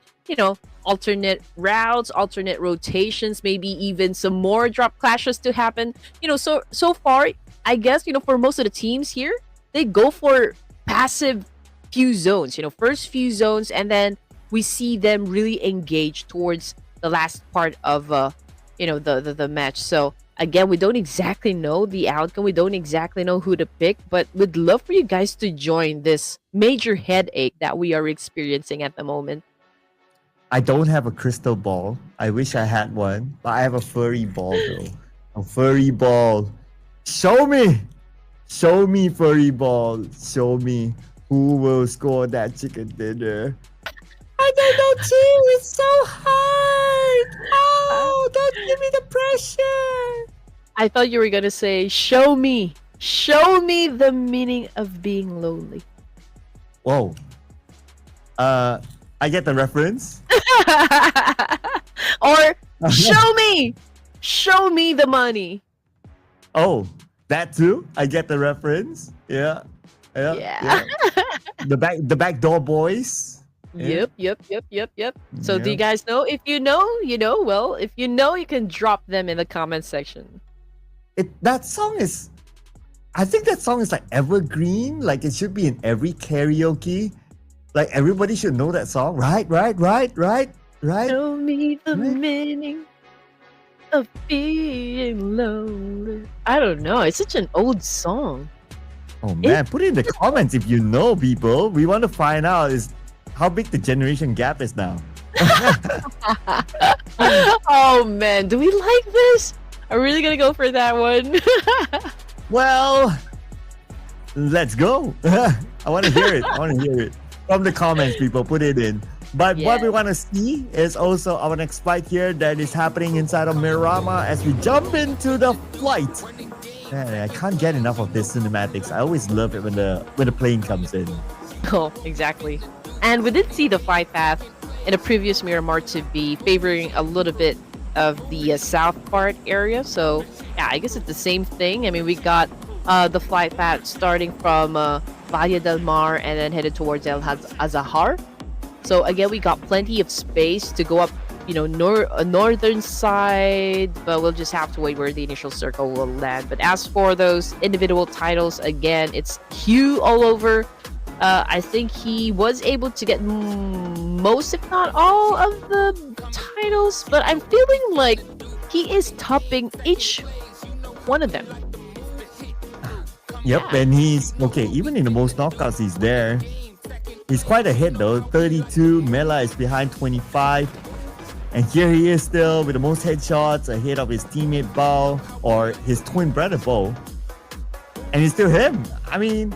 alternate routes, alternate rotations, maybe even some more drop clashes to happen. So far, I guess, for most of the teams here, they go for passive few zones, first few zones, and then we see them really engage towards the last part of the match. So again, we don't exactly know the outcome, we don't exactly know who to pick, but we'd love for you guys to join this major headache that we are experiencing at the moment. I don't have a crystal ball. I wish I had one, but I have a furry ball though. A furry ball. Show me, furry ball. Show me who will score that chicken dinner. I don't know too. It's so hard. Oh, don't give me the pressure. I thought you were gonna say, show me the meaning of being lonely. Whoa. I get the reference. Or show me the money. Oh, that too. I get the reference. Yeah. Yeah. The backdoor boys. Yeah. Yep. So do you Yeah. guys know? If you know, you know. Well, if you know, you can drop them in the comment section. That song is, I think that song is like evergreen. Like it should be in every karaoke. Like everybody should know that song. Right. Show me the Right. meaning of being lonely. I don't know. It's such an old song. Oh man, put it in the comments if you know, people. We want to find out is how big the generation gap is now. Oh man, do we like this? Are we really gonna go for that one? Well, let's go. I want to hear it. From the comments, people. Put it in. But what we want to see is also our next fight here that is happening inside of Miramar as we jump into the flight. Man, I can't get enough of this cinematics. I always love it when the plane comes in. Oh, exactly. And we did see the fight path in a previous Miramar to be favoring a little bit of the south part area. So yeah, I guess it's the same thing. I mean, we got the flight path starting from Valle del Mar and then headed towards El Azahar. So again, we got plenty of space to go up, you know, northern side, but we'll just have to wait where the initial circle will land. But as for those individual titles, again, it's Hugh all over. I think he was able to get most, if not all, of the titles, but I'm feeling like he is topping each one of them. Yep, Yeah. and he's okay. Even in the most knockouts, he's there. He's quite ahead though. 32. Mela is behind 25. And here he is still with the most headshots ahead of his teammate Bao or his twin brother Bo. And it's still him. I mean,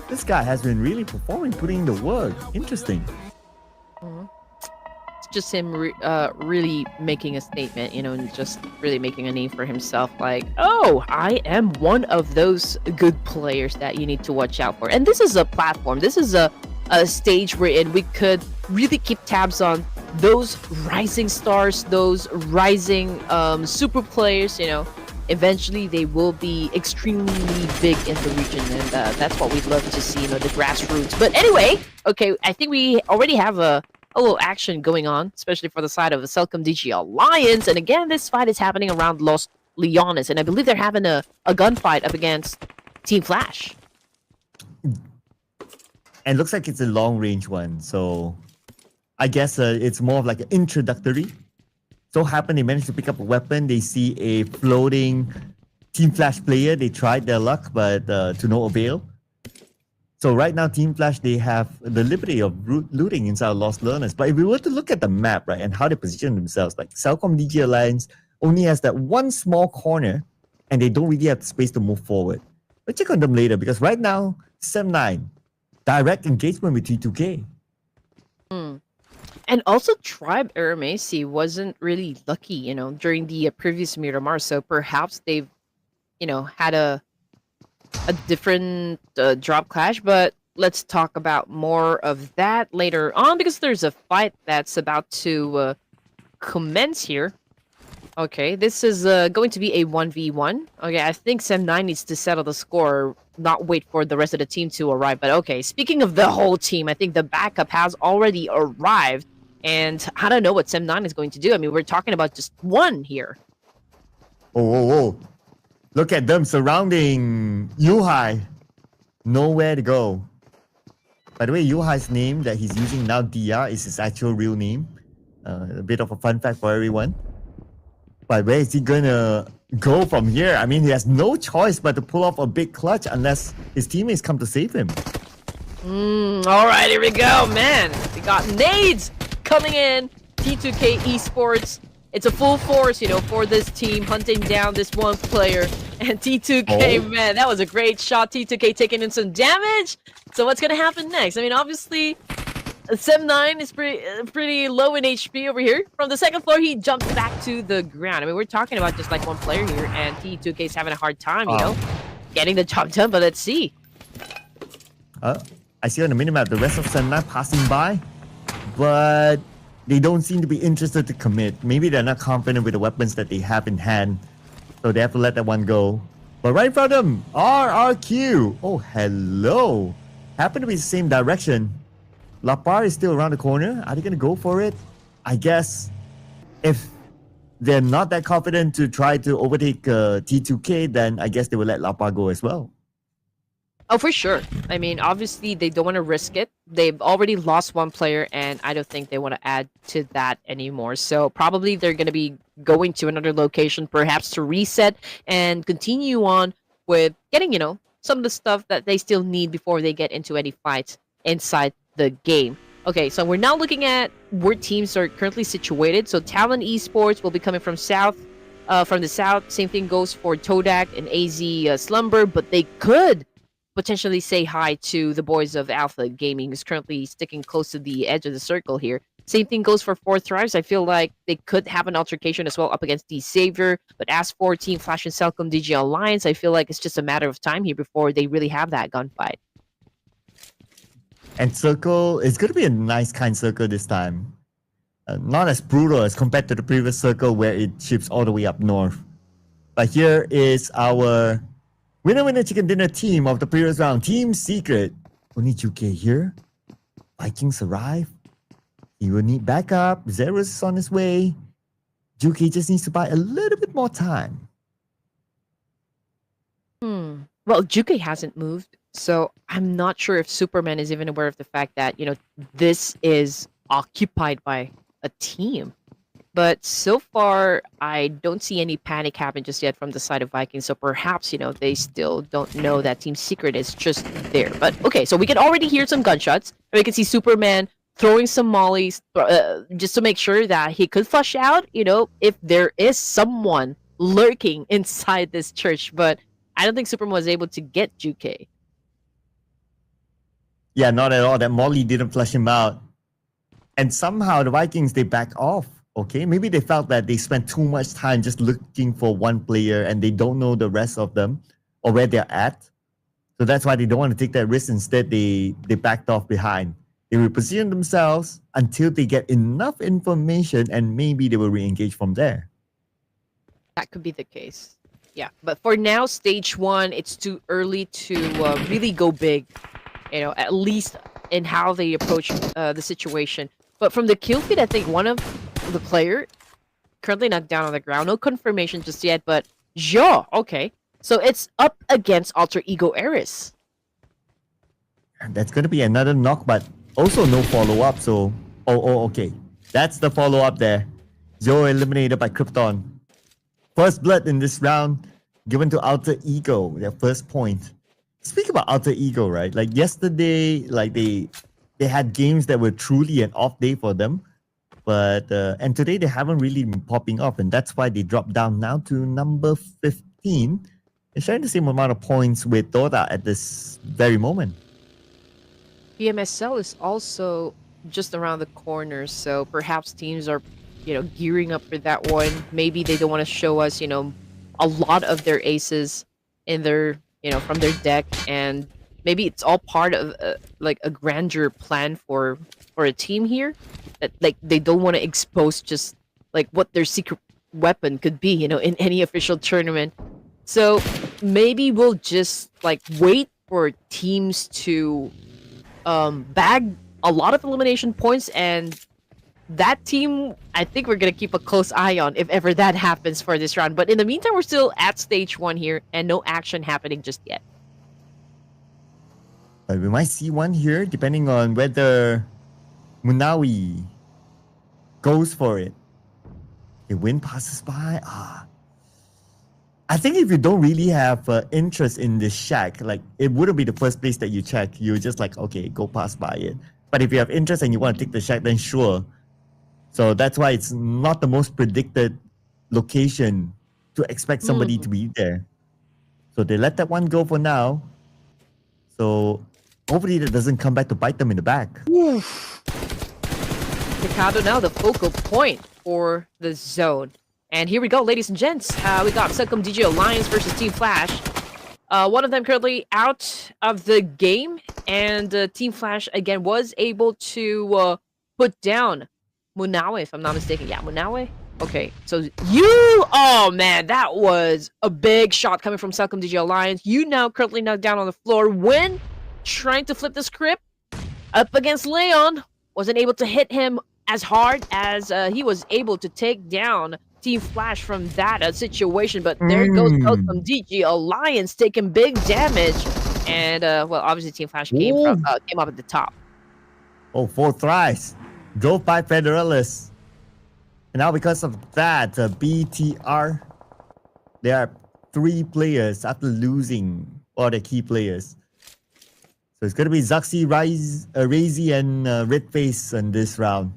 this guy has been really performing, putting in the work. Interesting. It's just him really making a statement, you know, and just really making a name for himself. Like, oh, I am one of those good players that you need to watch out for. And this is a platform. This is a stage wherein we could really keep tabs on those rising stars, those rising super players, you know. Eventually they will be extremely big in the region, and that's what we'd love to see, you know, the grassroots. But anyway, okay, I think we already have a little action going on, especially for the side of the Celcom DG Alliance. And again, this fight is happening around Los Leones, and I believe they're having a gunfight up against Team Flash. And looks like it's a long range one. So I guess it's more of like an introductory. So happen they managed to pick up a weapon. They see a floating Team Flash player. They tried their luck, but to no avail. So right now, Team Flash, they have the liberty of looting inside Lost Learners. But if we were to look at the map, right, and how they position themselves, like Celcom DG Alliance only has that one small corner, and they don't really have the space to move forward. We'll check on them later, because right now, 7-9, direct engagement with T2K. And also, Tribe Aramasi wasn't really lucky, you know, during the previous Miramar. So perhaps they've, you know, had a different drop clash. But let's talk about more of that later on, because there's a fight that's about to commence here. Okay, this is going to be a 1v1. Okay, I think Sem9 needs to settle the score, not wait for the rest of the team to arrive. But okay, speaking of the whole team, I think the backup has already arrived. And I don't know what Sem9 is going to do. I mean, we're talking about just one here. Oh. Look at them surrounding Yuhai. Nowhere to go. By the way, Yuhai's name that he's using now, DR, is his actual real name. A bit of a fun fact for everyone. But where is he gonna go from here? I mean, he has no choice but to pull off a big clutch unless his teammates come to save him. All right, here we go, man. We got nades coming in. T2K Esports. It's a full force, you know, for this team, hunting down this one player. And T2K, man, that was a great shot. T2K taking in some damage. So what's going to happen next? I mean, obviously, Sem9 is pretty low in HP over here. From the second floor, he jumped back to the ground. I mean, we're talking about just like one player here, and T2K is having a hard time, you know, getting the job done. But let's see. I see on the minimap the rest of Sem9 passing by. but they don't seem to be interested to commit. Maybe they're not confident with the weapons that they have in hand, so they have to let that one go. But right in front of them, RRQ. Oh, hello. Happen to be the same direction. Lapar is still around the corner. Are they going to go for it? I guess if they're not that confident to try to overtake T2K, then I guess they will let Lapar go as well. Oh, for sure. I mean, obviously, they don't want to risk it. They've already lost one player, and I don't think they want to add to that anymore. So probably they're going to be going to another location, perhaps to reset and continue on with getting, some of the stuff that they still need before they get into any fights inside the game. Okay, so we're now looking at where teams are currently situated. So Talon Esports will be coming from the south. Same thing goes for Todak and AZ Slumber, but they could potentially say hi to the boys of Alpha Gaming, who's currently sticking close to the edge of the circle here. Same thing goes for Fourth Thrives. I feel like they could have an altercation as well up against the Savior. But as for Team Flash and Celcom DG Alliance, I feel like it's just a matter of time here before they really have that gunfight. And Circle, it's going to be a nice kind Circle this time. Not as brutal as compared to the previous Circle where it ships all the way up north. But here is our winner chicken dinner team of the previous round. Team Secret. Only Juke here. Vikings arrive. He will need backup. Zerus is on his way. Juke just needs to buy a little bit more time. Well, Juke hasn't moved, so I'm not sure if Superman is even aware of the fact that, this is occupied by a team. But so far, I don't see any panic happen just yet from the side of Vikings. So perhaps, they still don't know that Team Secret is just there. But okay, so we can already hear some gunshots. We can see Superman throwing some mollies just to make sure that he could flush out, if there is someone lurking inside this church. But I don't think Superman was able to get Juke. Yeah, not at all. That molly didn't flush him out. And somehow the Vikings, they back off. Okay, maybe they felt that they spent too much time just looking for one player and they don't know the rest of them or where they're at. So that's why they don't want to take that risk. Instead, they backed off behind. They will position themselves until they get enough information and maybe they will re-engage from there. That could be the case. Yeah, but for now, stage 1, it's too early to really go big, at least in how they approach the situation. But from the kill feed, I think one of the player currently knocked down on the ground. No confirmation just yet, but yeah, okay. So it's up against Alter Ego Eris. That's going to be another knock, but also no follow-up. So, okay. That's the follow-up there. Zero eliminated by Krypton. First blood in this round given to Alter Ego, their first point. Speak about Alter Ego, right? Like yesterday, like they had games that were truly an off day for them. But and today they haven't really been popping off, and that's why they dropped down now to number 15. They're sharing the same amount of points with Dota at this very moment. PMSL is also just around the corner, so perhaps teams are, gearing up for that one. Maybe they don't want to show us, a lot of their aces in their, from their deck, and maybe it's all part of a grandeur plan for a team here. That they don't want to expose just what their secret weapon could be, in any official tournament. So maybe we'll just wait for teams to bag a lot of elimination points, and that team, I think we're gonna keep a close eye on if ever that happens for this round. But in the meantime, we're still at stage 1 here, and no action happening just yet. But we might see one here, depending on whether Munawi goes for it. The wind passes by. I think if you don't really have interest in this shack, it wouldn't be the first place that you check. You're just okay, go pass by it. But if you have interest and you want to take the shack, then sure. So that's why it's not the most predicted location to expect somebody to be there. So they let that one go for now. So hopefully that doesn't come back to bite them in the back. Mikado now the focal point for the zone. And here we go, ladies and gents. We got Celcom DG Alliance versus Team Flash. One of them currently out of the game. And Team Flash, again, was able to put down Munawe, if I'm not mistaken. Yeah, Munawe. Okay, so oh man, that was a big shot coming from Celcom DG Alliance. You now currently knocked down on the floor. When trying to flip the script up against Leon, wasn't able to hit him as hard as he was able to take down Team Flash from that situation. But there goes Celcom DG Alliance taking big damage, and well, obviously Team Flash came up at the top. Oh, 4 tries. Drove by Federalists. And now because of that, BTR, there are 3 players after losing all the key players. So it's going to be Zaxi, Razy, and Redface in this round.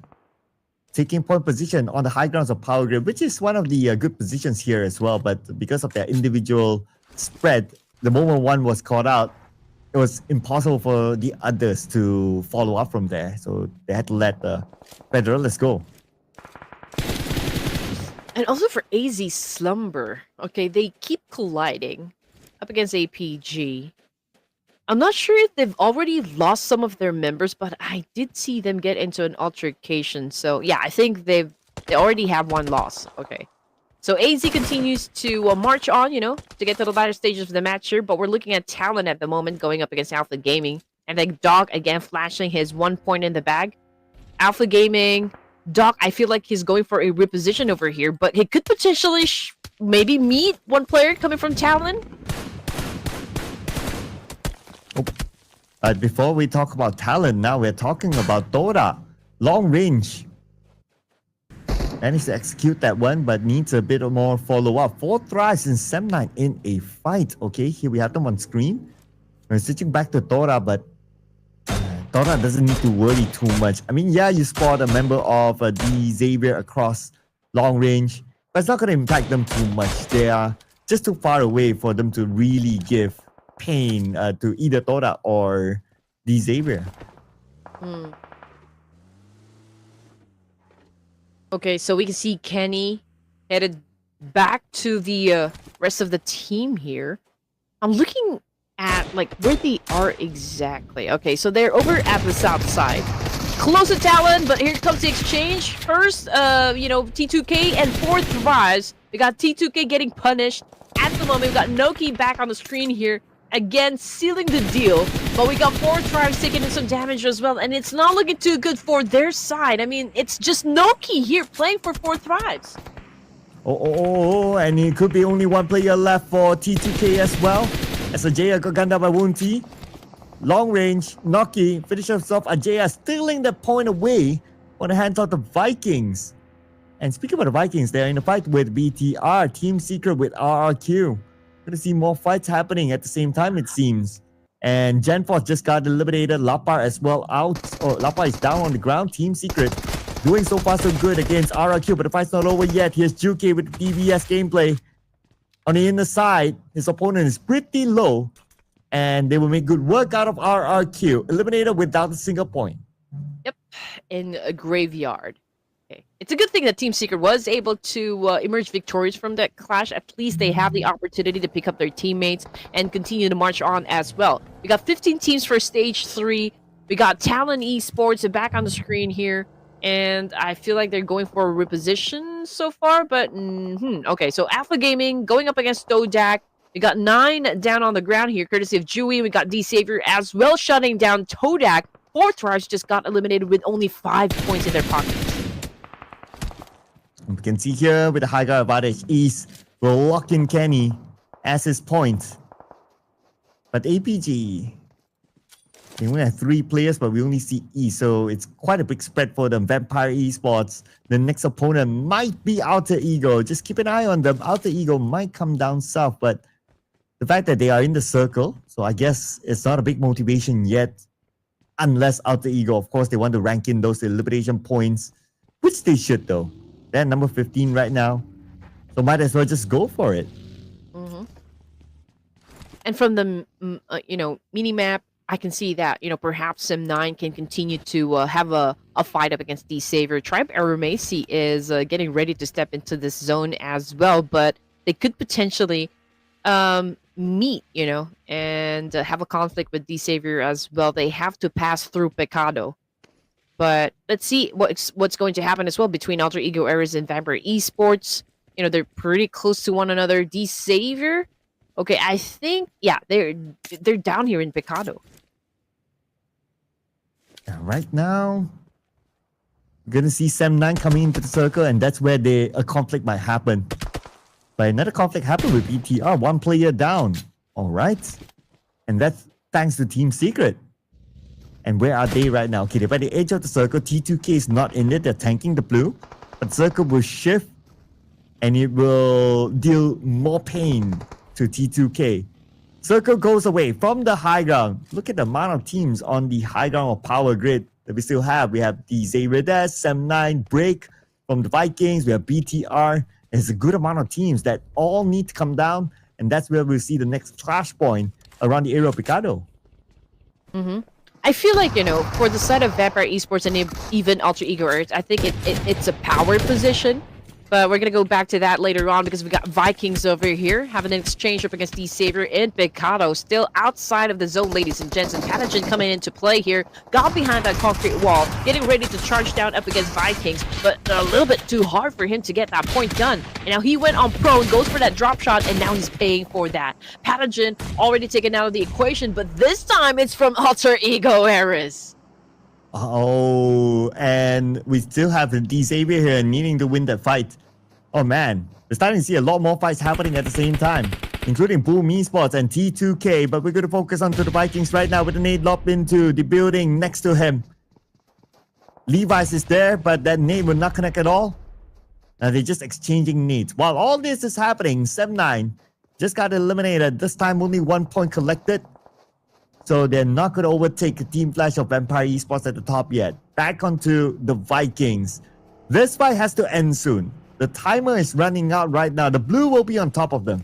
Taking point position on the high grounds of Power Grid, which is one of the good positions here as well. But because of their individual spread, the moment one was caught out, it was impossible for the others to follow up from there. So they had to let the Federalists go. And also for AZ Slumber, okay, they keep colliding up against APG. I'm not sure if they've already lost some of their members, but I did see them get into an altercation. So yeah, I think they already have 1 loss. Okay. So AZ continues to march on, to get to the latter stages of the match here, but we're looking at Talon at the moment going up against Alpha Gaming. And then Dog again flashing his 1 point in the bag. Alpha Gaming, Doc, I feel like he's going for a reposition over here, but he could potentially maybe meet 1 player coming from Talon. But before we talk about Talon, now we're talking about Dora. Long range. Managed to execute that one, but needs a bit more follow-up. 4 tries in Sem9 in a fight. Okay, here we have them on screen. We're switching back to Dora, but Dora doesn't need to worry too much. I mean, yeah, you spot a member of the Xavier across long range, but it's not going to impact them too much. They are just too far away for them to really give pain to either Dora or the Xavier. Okay, so we can see Kenny headed back to the rest of the team here. I'm looking at where they are exactly. Okay, so they're over at the south side, close to Talon, but here comes the exchange. First, T2K and 4 Thrives. We got T2K getting punished. At the moment, we got Noki back on the screen here, again sealing the deal, but we got 4 Thrives taking in some damage as well, and it's not looking too good for their side. I mean, it's just Noki here playing for 4 Thrives. And it could be only 1 player left for T2K as well. As Ajaya got gunned down by Wunti. Long range, Noki finishes himself. Ajaya stealing the point away on the hands of the Vikings. And speaking about the Vikings, they're in a fight with BTR, Team Secret with RRQ. Gonna see more fights happening at the same time, it seems. And Genforce just got eliminated. Lapar as well out. Lapar is down on the ground. Team Secret doing so far so good against RRQ, but the fight's not over yet. Here's Juke with the DBS gameplay. On the inner side, his opponent is pretty low, and they will make good work out of RRQ. Eliminated without a single point. Yep, in a graveyard. Okay. It's a good thing that Team Secret was able to emerge victorious from that clash. At least they have the opportunity to pick up their teammates and continue to march on as well. We got 15 teams for Stage 3. We got Talon Esports back on the screen here. And I feel like they're going for a reposition so far, but okay. So Alpha Gaming going up against Stodak. We got 9 down on the ground here, courtesy of Dewey. We got D-Savior as well, shutting down Todak. 4 Thrives just got eliminated with only 5 points in their pockets. We can see here with the high ground advantage, East will lock in Kenny as his point. But APG, they only have 3 players, but we only see E, so it's quite a big spread for them. Vampire Esports, the next opponent might be Alter Ego. Just keep an eye on them. Alter Ego might come down south, but the fact that they are in the circle, so I guess it's not a big motivation yet, unless Alter Ego, of course, they want to rank in those elimination points, which they should though. They're number 15 right now, so might as well just go for it. And from the mini-map, I can see that, perhaps Sem9 can continue to have a fight up against D-Savior. Tribe Aramasi is getting ready to step into this zone as well, but they could potentially meet, and have a conflict with D-Savior as well. They have to pass through Pecado. But let's see what's going to happen as well between Alter Ego Eras and Vampire Esports. You know, they're pretty close to one another. D Savior, okay, I think they're down here in Picado. Right now, we're gonna see Sem9 coming into the circle, and that's where a conflict might happen. But another conflict happened with ETR, one player down. All right, and that's thanks to Team Secret. And where are they right now? Okay, they're by the edge of the circle. T2K is not in it. They're tanking the blue. But the circle will shift, and it will deal more pain to T2K. Circle goes away from the high ground. Look at the amount of teams on the high ground or power grid that we still have. We have the Zayredes, Sem9, Break from the Vikings. We have BTR. There's a good amount of teams that all need to come down. And that's where we'll see the next flashpoint around the area of Picado. I feel like, you know, for the side of Vampire Esports and even Alter Ego Earth, I think it's a power position. But we're going to go back to that later on because we got Vikings over here having an exchange up against D Savior in Picado. Still outside of the zone, ladies and gents. And Pathogen coming into play here. Got behind that concrete wall, getting ready to charge down up against Vikings. But a little bit too hard for him to get that point done. And now he went on prone, goes for that drop shot, and now he's paying for that. Pathogen already taken out of the equation, but this time it's from Alter Ego Eras. Oh, and we still have the D Savior here needing to win that fight. Oh man, we're starting to see a lot more fights happening at the same time, including Boom Esports and T2K, but we're going to focus onto the Vikings right now with the nade lobbed into the building next to him. Levi's is there, but that nade will not connect at all. They're just exchanging nades. While all this is happening, Sem9 just got eliminated. This time only 1 point collected. So they're not going to overtake Team Flash of Vampire Esports at the top yet. Back onto the Vikings. This fight has to end soon. The timer is running out right now. The blue will be on top of them.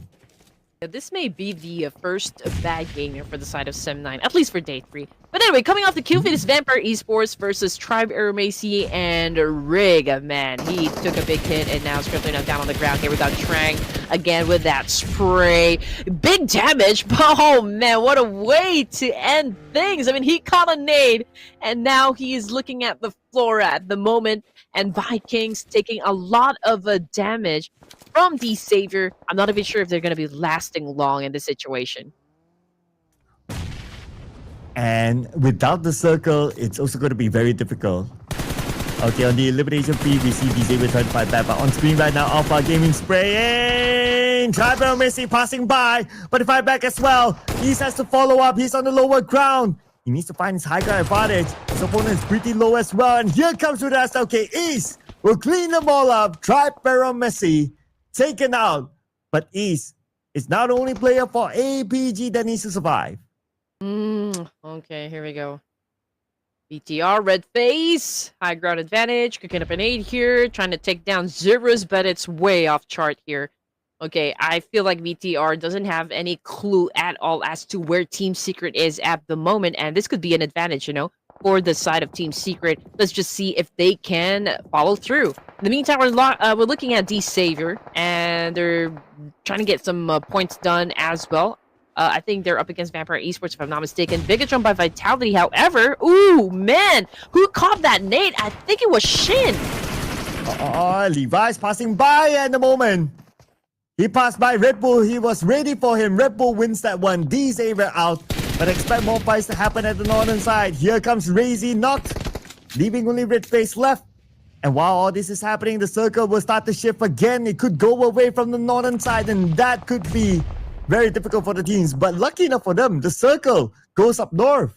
This may be the first bad game for the side of Sem9, at least for day 3. But anyway, coming off the kill feed is Vampire Esports versus Tribe Aramasi and Rig. Man, he took a big hit and now Scribbler now down on the ground here without Trang. Again with that spray. Big damage, but oh man, what a way to end things. I mean, he caught a nade and now he is looking at the floor at the moment. And Vikings taking a lot of damage from D Savior. I'm not even sure if they're going to be lasting long in this situation. And without the circle, it's also going to be very difficult. Okay, on the elimination feed, we see D Savior trying to fight back. But on screen right now, Alpha Gaming spraying. Tribal Messi passing by, but he fight back as well. He has to follow up. He's on the lower ground. He needs to find his high ground advantage. His opponent is pretty low as well. And here comes with us. Okay, East will clean them all up. Try Messi taken out. But East is not the only player for APG that needs to survive. Okay, here we go. BTR, red face, high ground advantage, cooking up an 8 here, trying to take down Zeros, but it's way off chart here. Okay, I feel like VTR doesn't have any clue at all as to where Team Secret is at the moment, and this could be an advantage, you know, for the side of Team Secret. Let's just see if they can follow through. In the meantime, we're looking at D Savior, and they're trying to get some points done as well. I think they're up against Vampire Esports, if I'm not mistaken. Bigetron by Vitality, however. Ooh, man! Who caught that nade? I think it was Shin. Levi's passing by at the moment. He passed by Red Bull. He was ready for him. Red Bull wins that one. D Savior out. But expect more fights to happen at the northern side. Here comes Razy knocked, leaving only Red Face left. And while all this is happening, the circle will start to shift again. It could go away from the northern side, and that could be very difficult for the teams. But lucky enough for them, the circle goes up north.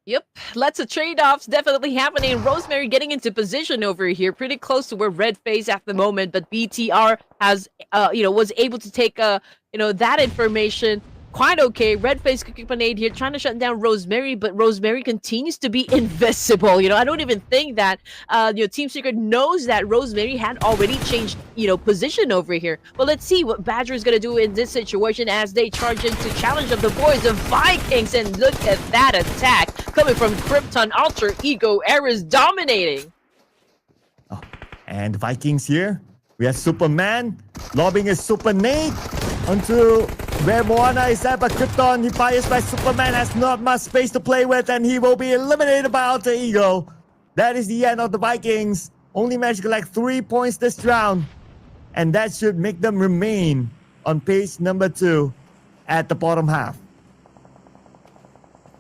Yep, lots of trade-offs definitely happening. Rosemary getting into position over here, pretty close to where Red Face at the moment, but BTR has, was able to take, that information quite okay. Red Face cooking grenade here, trying to shut down Rosemary, but Rosemary continues to be invisible. I don't even think that, Team Secret knows that Rosemary had already changed, position over here. But let's see what Badger is going to do in this situation as they charge into challenge of the boys of Vikings. And look at that attack coming from Krypton. Alter Ego Eras dominating. Oh, and Vikings here. We have Superman lobbing a super nade onto where Moana is at, but Krypton, he fires by Superman, has not much space to play with, and he will be eliminated by Alter Ego. That is the end of the Vikings. Only managed to collect 3 points this round. And that should make them remain on page number 2 at the bottom half.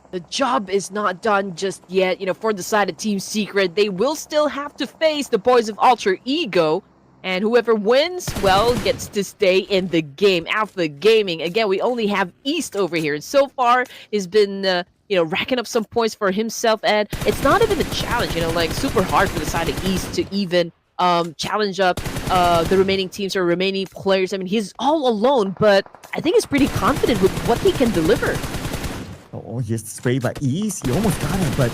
The job is not done just yet, for the side of Team Secret. They will still have to face the boys of Alter Ego. And whoever wins, well, gets to stay in the game. Alpha Gaming, again, we only have East over here. And so far, he's been, racking up some points for himself. And it's not even a challenge, like super hard for the side of East to even challenge up the remaining teams or remaining players. I mean, he's all alone, but I think he's pretty confident with what he can deliver. Oh, here's the spray by East. He almost got it, but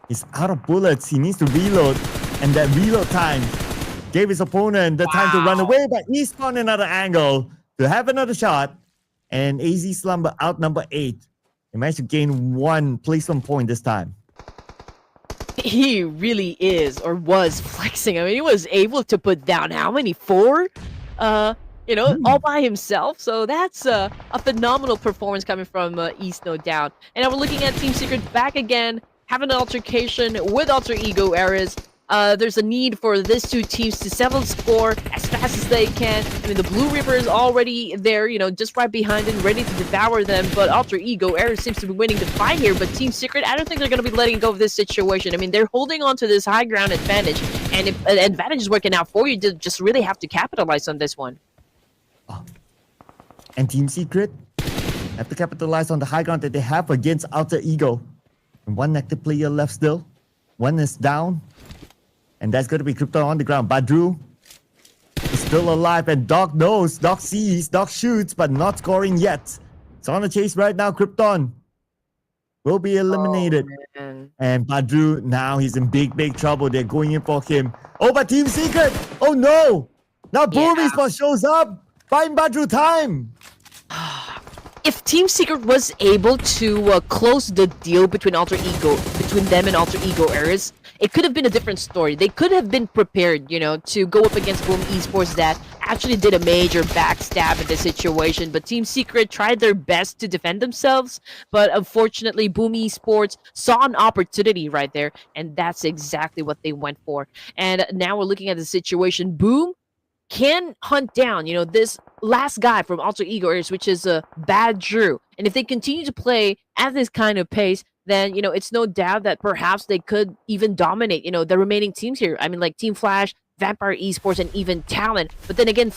he's out of bullets. He needs to reload. And that reload time gave his opponent the time to run away, but East found another angle to have another shot. And AZ Slumber out number 8. He managed to gain 1 placement point this time. He really is, or was, flexing. I mean, he was able to put down how many? 4? All by himself. So that's a phenomenal performance coming from East, no doubt. And now we're looking at Team Secret back again, having an altercation with Alter Ego Eras. There's a need for these two teams to settle the score as fast as they can. I mean, the Blue Reaper is already there, just right behind them, ready to devour them. But Alter Ego Eras seems to be winning the fight here. But Team Secret, I don't think they're going to be letting go of this situation. I mean, they're holding on to this high ground advantage. And if an advantage is working out for you, you just really have to capitalize on this one. And Team Secret have to capitalize on the high ground that they have against Alter Ego. And 1 active player left still. 1 is down. And that's going to be Krypton on the ground. Badru is still alive, and Doc knows. Doc sees, Doc shoots, but not scoring yet. It's on the chase right now. Krypton will be eliminated. And Badru, now he's in big trouble. They're going in for him. Oh, but Team Secret! Oh no! Now Boom Esports shows up! Buying Badru time! If Team Secret was able to close the deal between them and Alter Ego Eras, it could have been a different story. They could have been prepared, to go up against Boom Esports that actually did a major backstab in this situation. But Team Secret tried their best to defend themselves, but unfortunately, Boom Esports saw an opportunity right there, and that's exactly what they went for. And now we're looking at the situation. Boom can hunt down, this last guy from Alter Ego Eras, which is Bad Drew. And if they continue to play at this kind of pace, then, it's no doubt that perhaps they could even dominate, the remaining teams here. I mean, like Team Flash, Vampire Esports, and even Talon. But then again,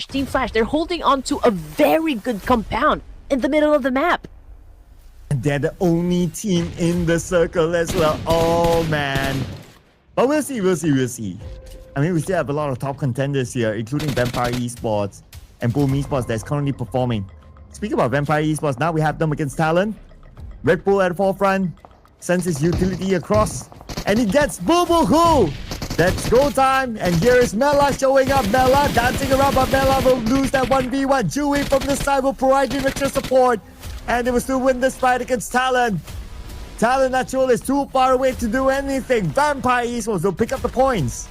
Team Flash, they're holding on to a very good compound in the middle of the map. And they're the only team in the circle as well. Oh, man. But we'll see. I mean, we still have a lot of top contenders here, including Vampire Esports and Boom Esports that's currently performing. Speaking about Vampire Esports, now we have them against Talon. Red Bull at the forefront, sends his utility across, and he gets Boo-Boo-Hoo! That's go time, and here is Mela showing up. Mela dancing around, but Mela will lose that 1v1. Dewey from the side will provide him extra support, and they will still win this fight against Talon. Talon Natural is too far away to do anything. Vampire Esports will pick up the points.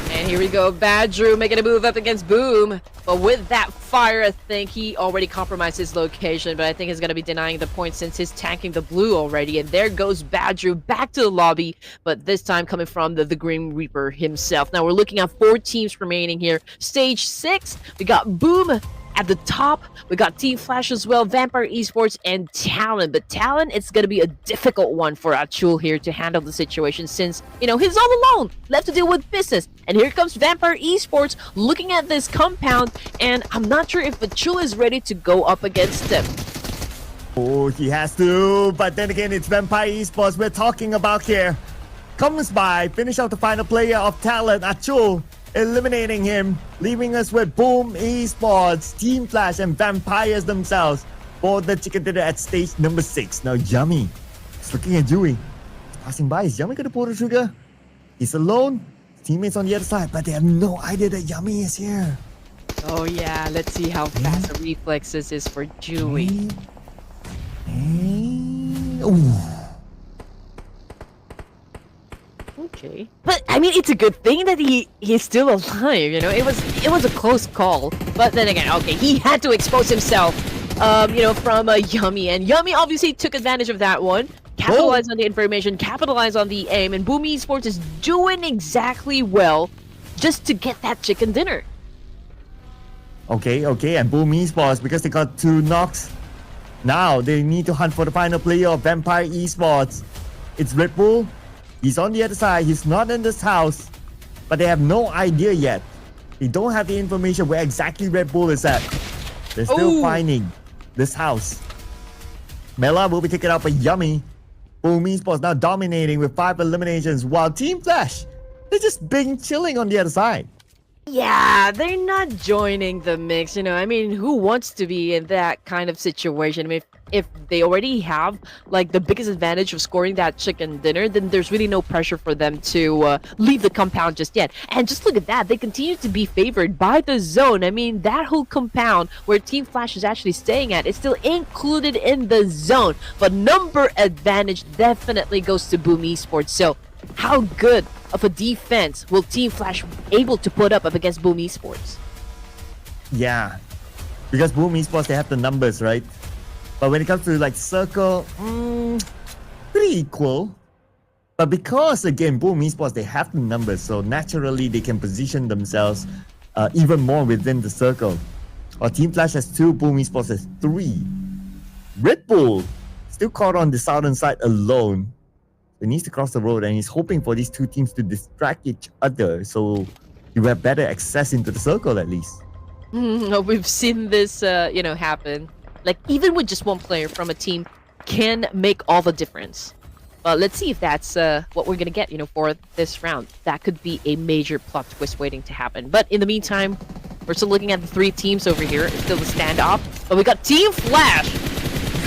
And here we go, Bad Drew making a move up against Boom. But with that fire, I think he already compromised his location. But I think he's going to be denying the points since he's tanking the blue already. And there goes Bad Drew back to the lobby. But this time coming from the Grim Reaper himself. Now we're looking at 4 teams remaining here. Stage 6, we got Boom at the top. We got Team Flash as well, Vampire Esports, and Talon. But Talon, it's going to be a difficult one for Achul here to handle the situation since, he's all alone, left to deal with business. And here comes Vampire Esports looking at this compound, and I'm not sure if Achul is ready to go up against him. Oh, he has to, but then again, it's Vampire Esports we're talking about here. Comes by, finish out the final player of Talon, Achul, eliminating him, leaving us with Boom Esports, Team Flash, and Vampires themselves for the chicken dinner at stage number 6. Now, Yummy is looking at Dewey. He's passing by. Is Yummy going to pull the trigger? He's alone. His teammates on the other side, but they have no idea that Yummy is here. Oh, yeah. Let's see how fast the reflexes is for Dewey. Ooh. Okay. But I mean, it's a good thing that he's still alive, It was a close call. But then again, okay, he had to expose himself, from Yummy. And Yummy obviously took advantage of that one. capitalize on the information, capitalize on the aim, and Boom Esports is doing exactly well just to get that chicken dinner. Okay, and Boom Esports, because they got 2 knocks, now they need to hunt for the final player of Vampire Esports. It's Red Bull. He's on the other side. He's not in this house, but they have no idea yet. They don't have the information where exactly Red Bull is at. They're still finding this house. Mela will be taken out by Yummy. Boom Esports now dominating with 5 eliminations, while Team Flash, they're just being chilling on the other side. Yeah, they're not joining the mix, you know. I mean, who wants to be in that kind of situation? I mean, if they already have like the biggest advantage of scoring that chicken dinner, then there's really no pressure for them to leave the compound just yet. And just look at that, they continue to be favored by the zone. I mean, that whole compound where Team Flash is actually staying at is still included in the zone, but number advantage definitely goes to Boom Esports. So how good of a defense will Team Flash able to put up against Boom Esports? Yeah, because Boom Esports, they have the numbers, right? But when it comes to like Circle, pretty equal. But because again, Boom Esports, they have the numbers, so naturally they can position themselves even more within the circle. Or Team Flash has 2, Boom Esports has 3. Red Bull still caught on the southern side alone. He needs to cross the road, and he's hoping for these 2 teams to distract each other, so you have better access into the circle at least. We've seen this, happen. Like, even with just one player from a team can make all the difference. But let's see if that's what we're gonna get, for this round. That could be a major plot twist waiting to happen. But in the meantime, we're still looking at the 3 teams over here. It's still the standoff. But we got Team Flash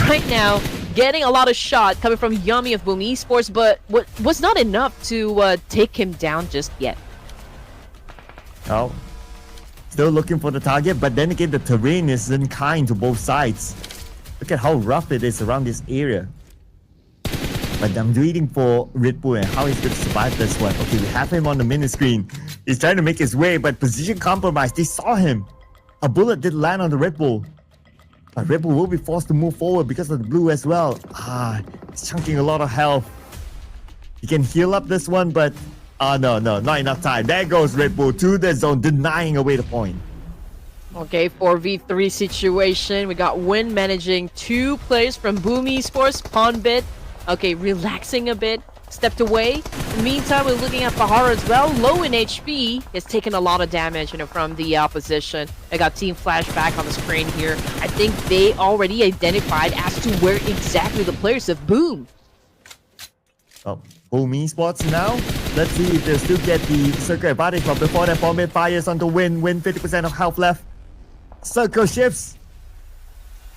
right now, getting a lot of shot coming from Yummy of Boom Esports, but what was not enough to take him down just yet. Oh, still looking for the target, but then again, the terrain isn't kind to both sides. Look at how rough it is around this area. But I'm waiting for Red Bull and how he's going to survive this one. Okay, we have him on the mini screen. He's trying to make his way, but position compromise. They saw him. A bullet did land on the Red Bull. But Red Bull will be forced to move forward because of the blue as well. He's chunking a lot of health. He can heal up this one, but no, not enough time. There goes Red Bull to the zone, denying away the point. Okay, 4v3 situation. We got Win managing 2 plays from Boom Esports. Pawnbit, okay, relaxing a bit. Stepped away. In the meantime, we're looking at Fahara as well. Low in HP. Has taken a lot of damage, from the opposition. I got Team Flash back on the screen here. I think they already identified as to where exactly the players of Boom. Oh, Boom Esports now. Let's see if they'll still get the circle advantage. But before that, Pawnbit fires onto Win. Win 50% of health left. Circle shifts.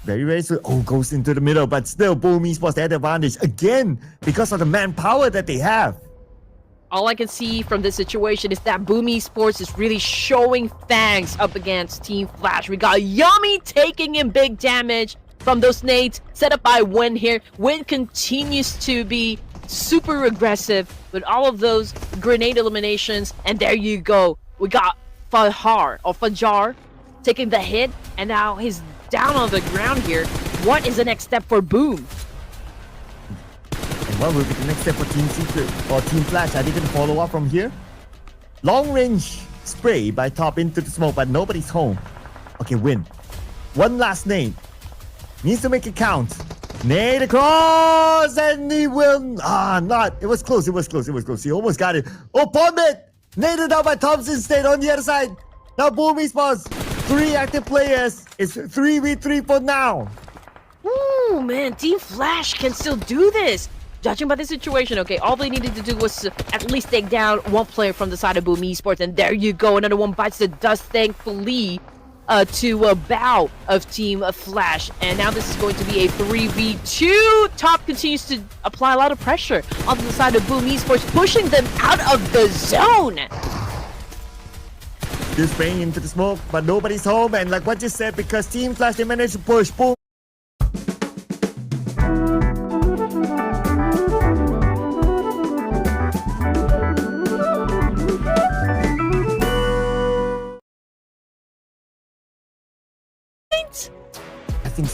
Very soon. Oh, goes into the middle, but still Boom Esports had the advantage again because of the manpower that they have. All I can see from this situation is that Boom Esports is really showing fangs up against Team Flash. We got Yummy taking in big damage from those nades set up by Win here. Win continues to be super aggressive with all of those grenade eliminations, and there you go. We got Fajar taking the hit, and now he's down on the ground here. What is the next step for Boom? And what will be the next step for Team Secret or Team Flash? Are they going to follow up from here? Long range spray by top into the smoke, but nobody's home. Okay, Win. One last nade. Needs to make it count. Nade across, and he will not. It was close. He almost got it. Oh, Pawnbit! Naded out by Thompson State on the other side. Now Boom Esports. 3 active players. It's 3v3 for now. Ooh, man, Team Flash can still do this. Judging by the situation, okay, all they needed to do was at least take down 1 player from the side of Boom Esports, and there you go. Another one bites the dust, thankfully, to a bow of Team Flash. And now this is going to be a 3v2. Top continues to apply a lot of pressure on the side of Boom Esports, pushing them out of the zone. Still spraying into the smoke, but nobody's home. And like what you said, because Team Flash, they managed to push. Boom.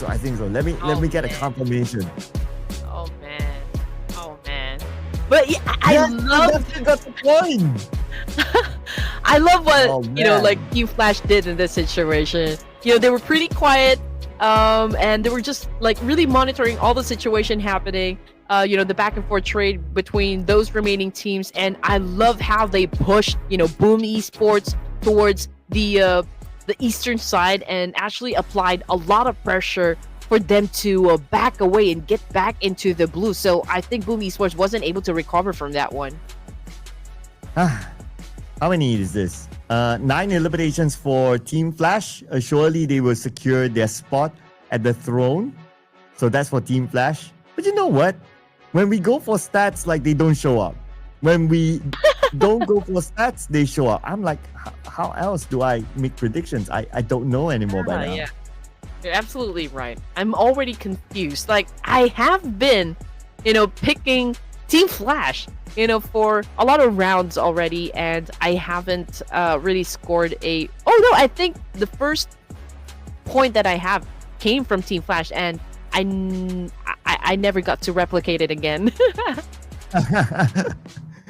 I think so. Let me get a confirmation. Oh man. But yeah, I love definitely got the point. I love what Oh, like man. Team Flash did in this situation. They were pretty quiet, and they were just like really monitoring all the situation happening. The back and forth trade between those remaining teams, and I love how they pushed Boom Esports towards the eastern side and actually applied a lot of pressure for them to back away and get back into the blue. So I think Boom Esports wasn't able to recover from that one. How many is this? 9 eliminations for Team Flash. Surely they will secure their spot at the throne. So that's for Team Flash. But you know what? When we go for stats, like, they don't show up. When we don't go for stats, they show up. I'm like, how else do I make predictions? I don't know anymore by now. Yeah. You're absolutely right. I'm already confused. Like, I have been, picking Team Flash, for a lot of rounds already, and I haven't really scored a... Oh, no, I think the first point that I have came from Team Flash, and I never got to replicate it again.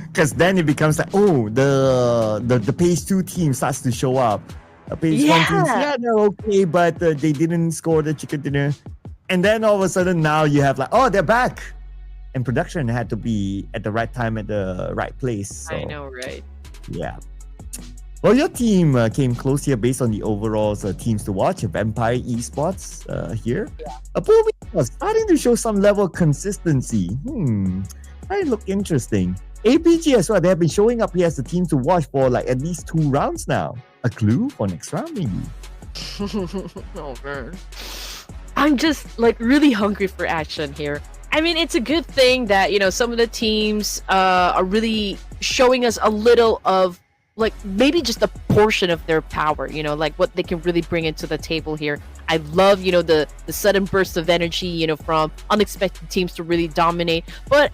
Because then it becomes like, oh, the page 2 team starts to show up. Page 1 teams, yeah, they're okay, but they didn't score the chicken dinner. And then all of a sudden now you have like, oh, they're back. And production had to be at the right time at the right place. So, I know, right? Yeah. Well, your team came close here based on the overall teams to watch. Vampire Esports here. Pubg was starting to show some level of consistency. That look interesting. APG as well. They have been showing up here as the team to watch for like at least 2 rounds now. A clue for next round, maybe. Oh man, I'm just like really hungry for action here. I mean, it's a good thing that some of the teams are really showing us a little of like maybe just a portion of their power. Like what they can really bring into the table here. I love the sudden burst of energy from unexpected teams to really dominate. But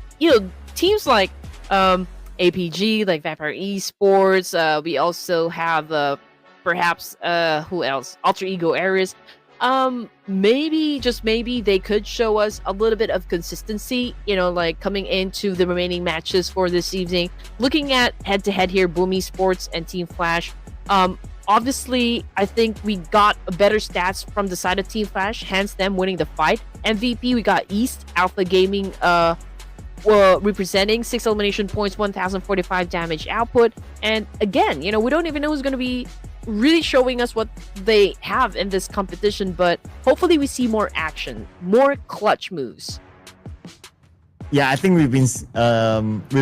teams like APG, like Vampire Esports. We also have perhaps who else? Alter Ego Ares. Maybe, just maybe, they could show us a little bit of consistency, like coming into the remaining matches for this evening. Looking at head-to-head here, Boom Esports and Team Flash. Obviously, I think we got better stats from the side of Team Flash, hence them winning the fight. MVP, we got East Alpha Gaming representing 6 elimination points, 1045 damage output. And again, we don't even know who's going to be really showing us what they have in this competition, but hopefully we see more action, more clutch moves. Yeah, I think we've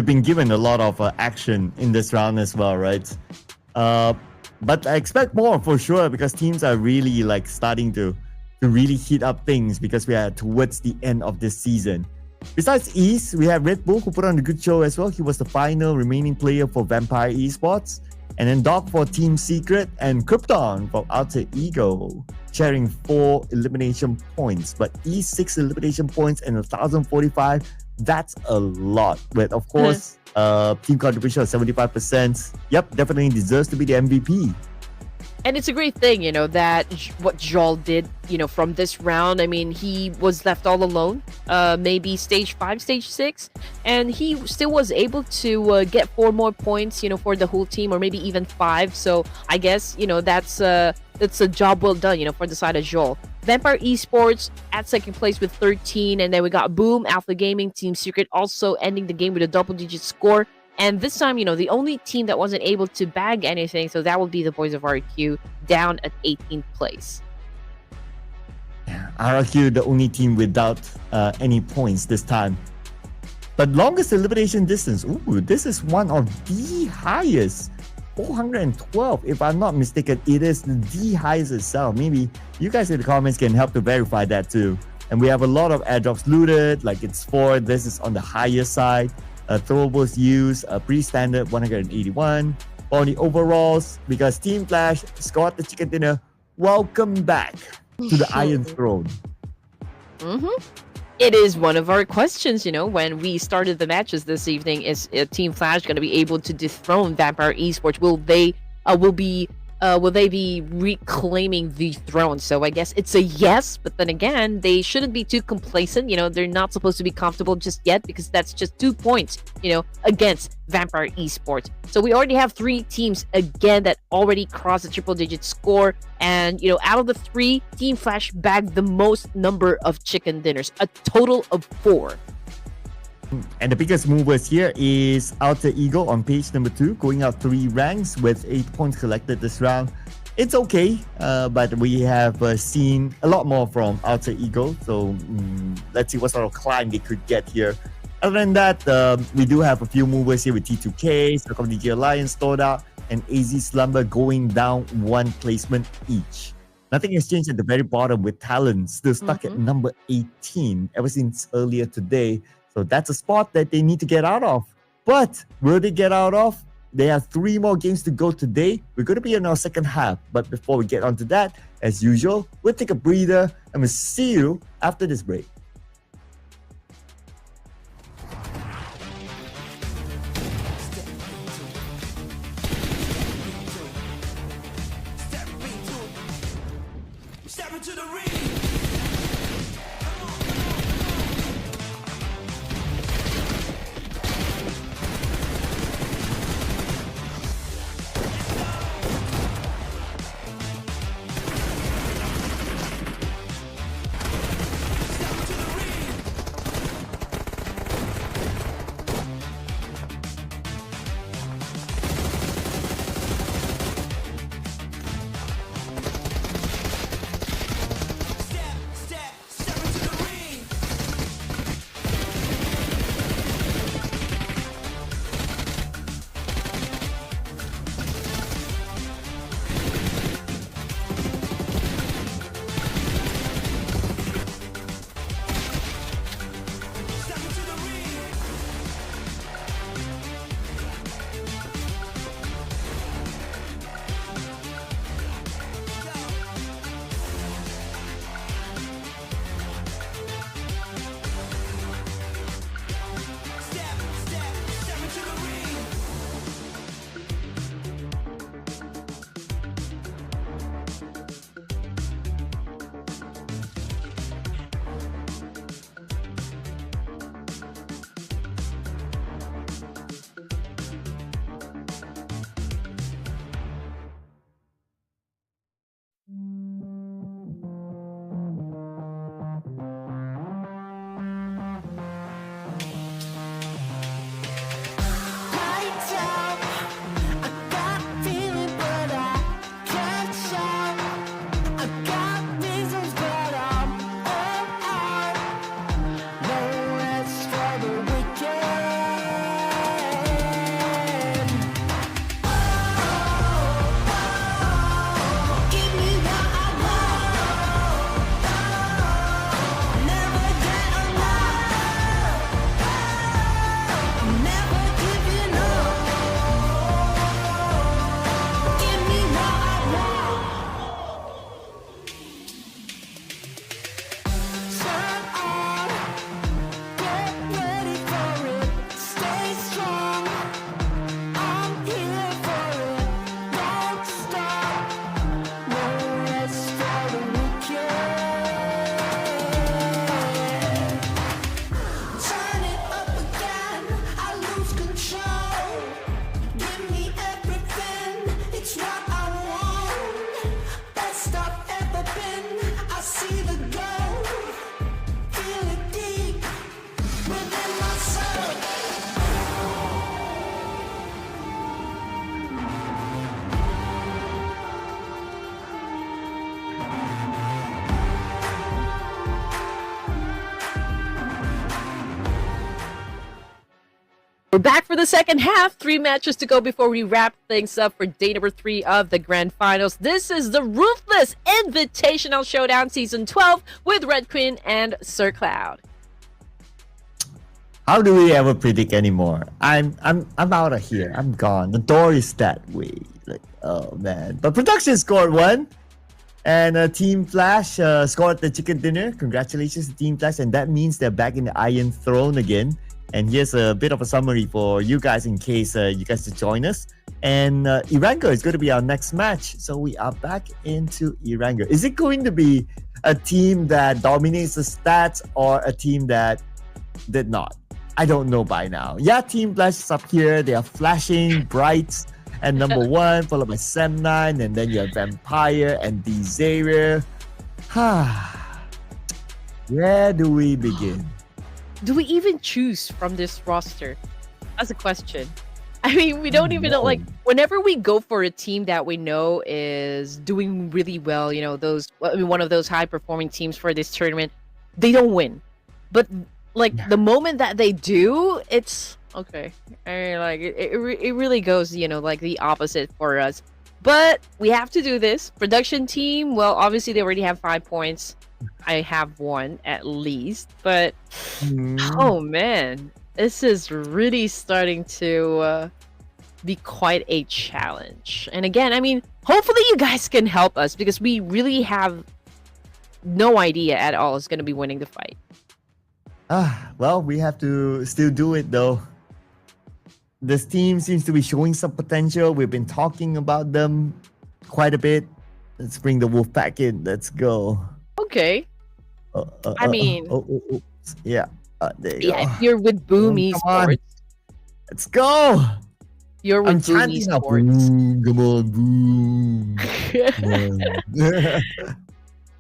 been given a lot of action in this round as well, right? But I expect more for sure, because teams are really like starting to really heat up things, because we are towards the end of this season. Besides East, we have Red Bull, who put on a good show as well. He was the final remaining player for Vampire Esports. And then Dog for Team Secret, and Krypton from Alter Ego, sharing 4 elimination points. But East 6 elimination points and 1045, that's a lot. But of course, team contribution of 75%. Yep, definitely deserves to be the MVP. And it's a great thing, that what Joel did, from this round. I mean, he was left all alone, maybe stage 5, stage 6, and he still was able to get 4 more points, for the whole team, or maybe even 5. So I guess, that's a job well done, for the side of Joel. Vampire Esports at second place with 13, and then we got Boom, Alpha Gaming, Team Secret also ending the game with a double-digit score. And this time, the only team that wasn't able to bag anything, so that will be the Boys of RQ, down at 18th place. Yeah, RQ, the only team without any points this time. But longest elimination distance, this is one of the highest. 412, if I'm not mistaken. It is the highest itself. Maybe you guys in the comments can help to verify that too. And we have a lot of airdrops looted, like it's 4. This is on the higher side. Throwables used, pre-standard 181. On the overalls, because Team Flash scored the chicken dinner, welcome back to the Iron Throne. It is one of our questions, when we started the matches this evening. Is Team Flash going to be able to dethrone Vampire Esports? Will they will be will they be reclaiming the throne? So I guess it's a yes, but then again, they shouldn't be too complacent. You know, they're not supposed to be comfortable just yet because that's just 2 points, you know, against Vampire Esports. So we already have 3 teams again that already crossed the triple-digit score. And, you know, out of the 3, Team Flash bagged the most number of chicken dinners, a total of 4. And the biggest movers here is Alter Ego on page number 2, going out 3 ranks with 8 points collected this round. It's okay, but we have seen a lot more from Alter Ego. So let's see what sort of climb they could get here. Other than that, we do have a few movers here with T2K, Circle DJ Alliance, Stoda, and AZ Slumber going down 1 placement each. Nothing has changed at the very bottom with Talon still stuck at number 18 ever since earlier today. So that's a spot that they need to get out of. But will they get out of? They have 3 more games to go today. We're going to be in our second half. But before we get on to that, as usual, we'll take a breather and we'll see you after this break. We're back for the second half. 3 matches to go before we wrap things up for day number 3 of the Grand Finals. This is the Ruthless Invitational Showdown Season 12 with Red Queen and Sir Cloud. How do we ever predict anymore? I'm out of here. I'm gone. The door is that way. Like, oh man. But production scored 1. And Team Flash scored the chicken dinner. Congratulations to Team Flash. And that means they're back in the Iron Throne again. And here's a bit of a summary for you guys in case you guys to join us. And ERANGEL is going to be our next match. So we are back into ERANGEL. Is it going to be a team that dominates the stats or a team that did not? I don't know by now. Yeah, Team Flash is up here. They are flashing bright and number one, followed by Sem9, and then you have Vampire and Desire. Where do we begin? Do we even choose from this roster? That's a question. I mean, we don't even know. Like, whenever we go for a team that we know is doing really well, you know, one of those high-performing teams for this tournament, they don't win. But like the moment that they do, it's okay. I mean, like it really goes, you know, like the opposite for us. But we have to do this. Production team, well, obviously they already have 5 points. I have 1 at least, but oh man, this is really starting to be quite a challenge. And again, I mean, hopefully you guys can help us because we really have no idea at all who's going to be winning the fight. Well, we have to still do it though. This team seems to be showing some potential. We've been talking about them quite a bit. Let's bring the wolf pack in. Let's go. Okay. I mean, yeah. There you go. If you're with Boom Esports, let's go. You're with Boom Esports. Come on, Boom.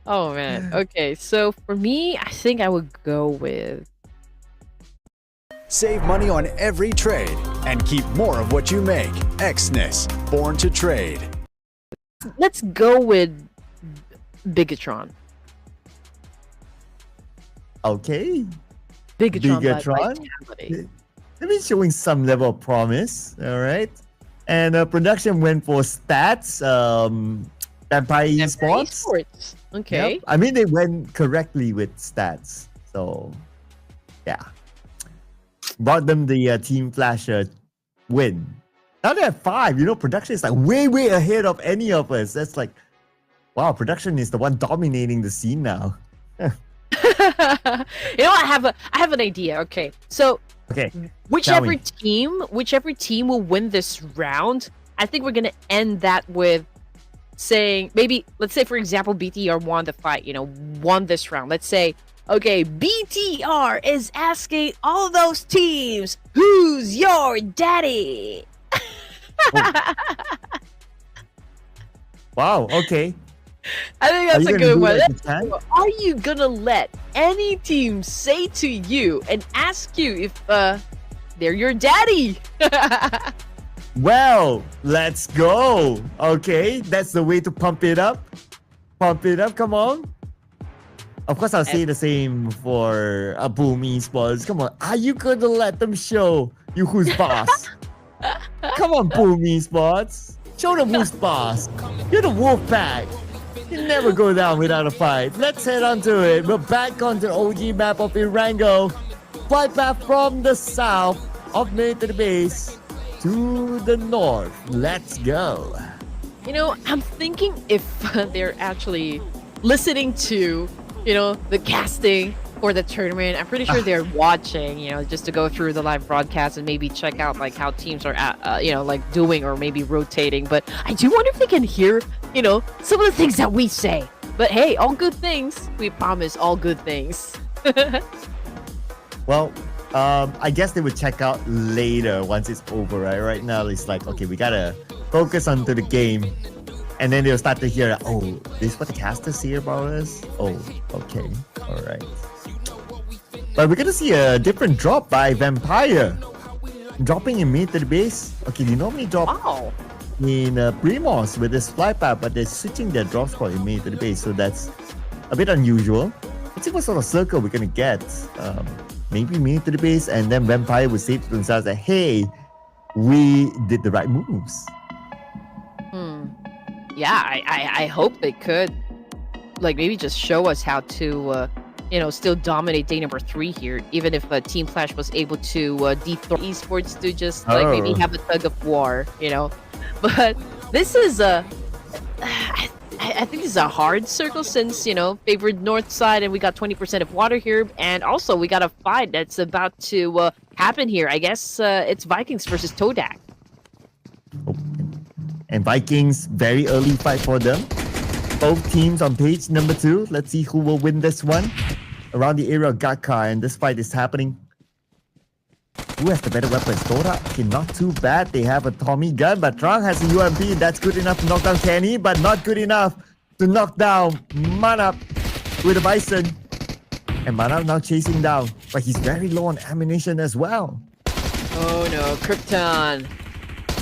Oh man. Okay, so for me, I think I would go with. Save money on every trade and keep more of what you make. Exness, born to trade. Let's go with Bigetron. Okay. Bigetron. They've been showing some level of promise. All right. And production went for stats. Vampire Esports. Okay. Yep. I mean, they went correctly with stats. So, yeah. Brought them the Team Flash win. Now they have 5. You know, production is like way ahead of any of us. That's like, wow, production is the one dominating the scene now. You know, I have an idea. Okay, so whichever team will win this round, I think we're gonna end that with saying maybe, let's say for example, BTR won the fight. You know, won this round. Let's say, okay, BTR is asking all those teams, who's your daddy? Wow. Okay. I think that's a good one. Are you gonna let any team say to you and ask you if they're your daddy? Well, let's go. Okay, that's the way to pump it up. Pump it up, come on. Of course, I'll say the same for Boom Esports. Come on, are you gonna let them show you who's boss? Come on, Boom Esports. Show them who's boss. You're the wolf pack. You never go down without a fight. Let's head on to it. We're back on the OG map of ERANGEL. Flight path from the south of military base to the north. Let's go. You know, I'm thinking if they're actually listening to, you know, the casting for the tournament, I'm pretty sure they're watching, you know, just to go through the live broadcast and maybe check out like how teams are, you know, like doing or maybe rotating. But I do wonder if they can hear, you know, some of the things that we say. But hey, all good things. We promise all good things. Well, I guess they would check out later once it's over, right? Right now, it's like, okay, we gotta focus onto the game. And then they'll start to hear, oh, this is what the casters say about us? Oh, okay. All right. But we're gonna see a different drop by Vampire. Dropping in mid to the base. Okay, they normally drop in Primos with this fly path, but they're switching their drop spot in mid to the base, so that's a bit unusual. Let's see what sort of circle we're gonna get. Maybe mid to the base, and then Vampire would say to themselves that, hey, we did the right moves. Yeah, I hope they could, like, maybe just show us how to, you know, still dominate day number 3 here, even if Team Flash was able to dethrone Esports to just, like, maybe have a tug of war, you know. But this is a... I think this is a hard circle since, you know, favored north side and we got 20% of water here. And also we got a fight that's about to happen here. I guess it's Vikings versus Todak. And Vikings, very early fight for them. Both teams on page number 2. Let's see who will win this one. Around the area of Gatka, and this fight is happening. Who has the better weapons? Dora? Okay, not too bad. They have a Tommy gun, but Trang has a UMP. That's good enough to knock down Kenny, but not good enough to knock down Manap with a Bison. And Manap now chasing down, but he's very low on ammunition as well. Oh no, Krypton.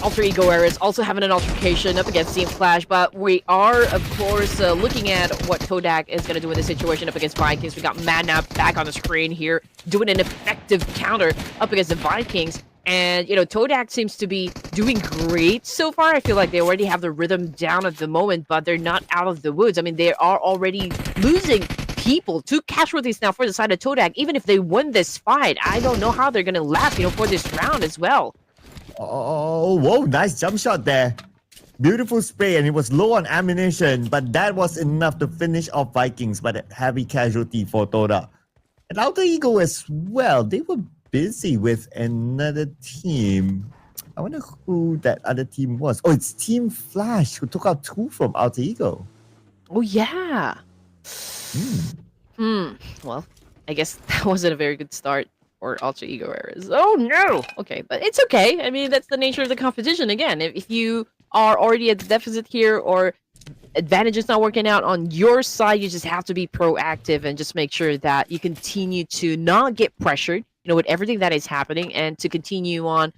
Alter Ego Era is also having an altercation up against Team Flash, but we are, of course, looking at what Kodak is going to do in this situation up against Vikings. We got Manap back on the screen here, doing an effective counter up against the Vikings. And, you know, Todak seems to be doing great so far. I feel like they already have the rhythm down at the moment, but they're not out of the woods. I mean, they are already losing people. 2 casualties now for the side of Todak. Even if they win this fight, I don't know how they're going to last, you know, for this round as well. Oh, whoa, nice jump shot there. Beautiful spray, and it was low on ammunition, but that was enough to finish off Vikings, but a heavy casualty for Toda. And Alter Ego as well, they were busy with another team. I wonder who that other team was. Oh, it's Team Flash, who took out 2 from Alter Ego. Oh, yeah. Well, I guess that wasn't a very good start for Alter Ego Errors. Oh, no! Okay, but it's okay. I mean, that's the nature of the competition. Again, if you are already at the deficit here or advantage is not working out on your side, you just have to be proactive and just make sure that you continue to not get pressured, you know, with everything that is happening, and to continue on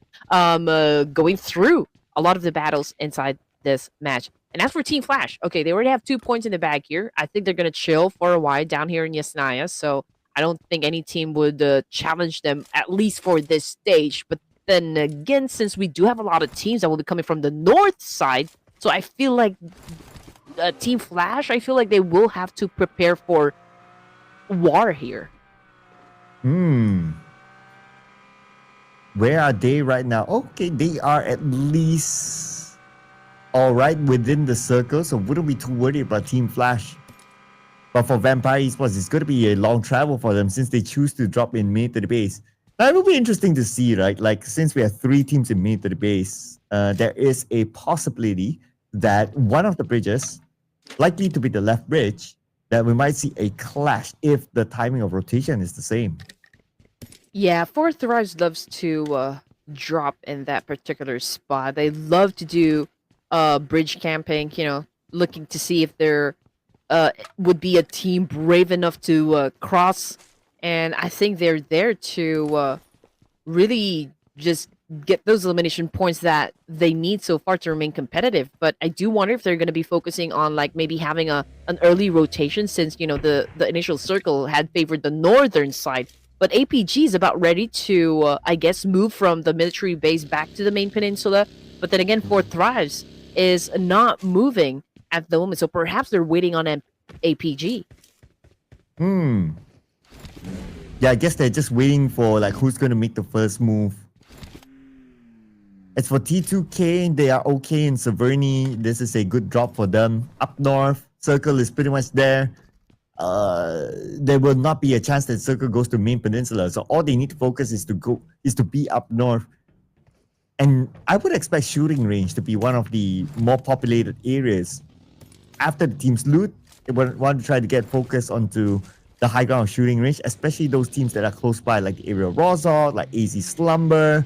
going through a lot of the battles inside this match. And as for Team Flash, okay, they already have 2 points in the bag here. I think they're going to chill for a while down here in Yasnaya, so I don't think any team would challenge them, at least for this stage. But then again, since we do have a lot of teams that will be coming from the north side, so I feel like Team Flash, I feel like they will have to prepare for war here. Where are they right now? Okay, they are at least all right within the circle, so wouldn't be too worried about Team Flash. But for Vampire Esports, it's going to be a long travel for them since they choose to drop in mid to the base. Now, it will be interesting to see, right? Like, since we have 3 teams in mid to the base, there is a possibility that one of the bridges, likely to be the left bridge, that we might see a clash if the timing of rotation is the same. Yeah, Four Thrives loves to drop in that particular spot. They love to do bridge camping, you know, looking to see if there would be a team brave enough to cross. And I think they're there to really just get those elimination points that they need so far to remain competitive. But I do wonder if they're going to be focusing on, like, maybe having an early rotation, since, you know, the initial circle had favored the northern side. But APG is about ready to, I guess, move from the military base back to the main peninsula. But then again, Four Thrives is not moving at the moment, so perhaps they're waiting on APG. Yeah, I guess they're just waiting for, like, who's going to make the first move. As for T2K, they are okay in Severny. This is a good drop for them. Up north, Circle is pretty much there. There will not be a chance that Circle goes to main peninsula. So all they need to focus is to be up north. And I would expect shooting range to be one of the more populated areas. After the teams loot, they want to try to get focus onto the high ground shooting range, especially those teams that are close by, like the area of Rozok, like AZ Slumber.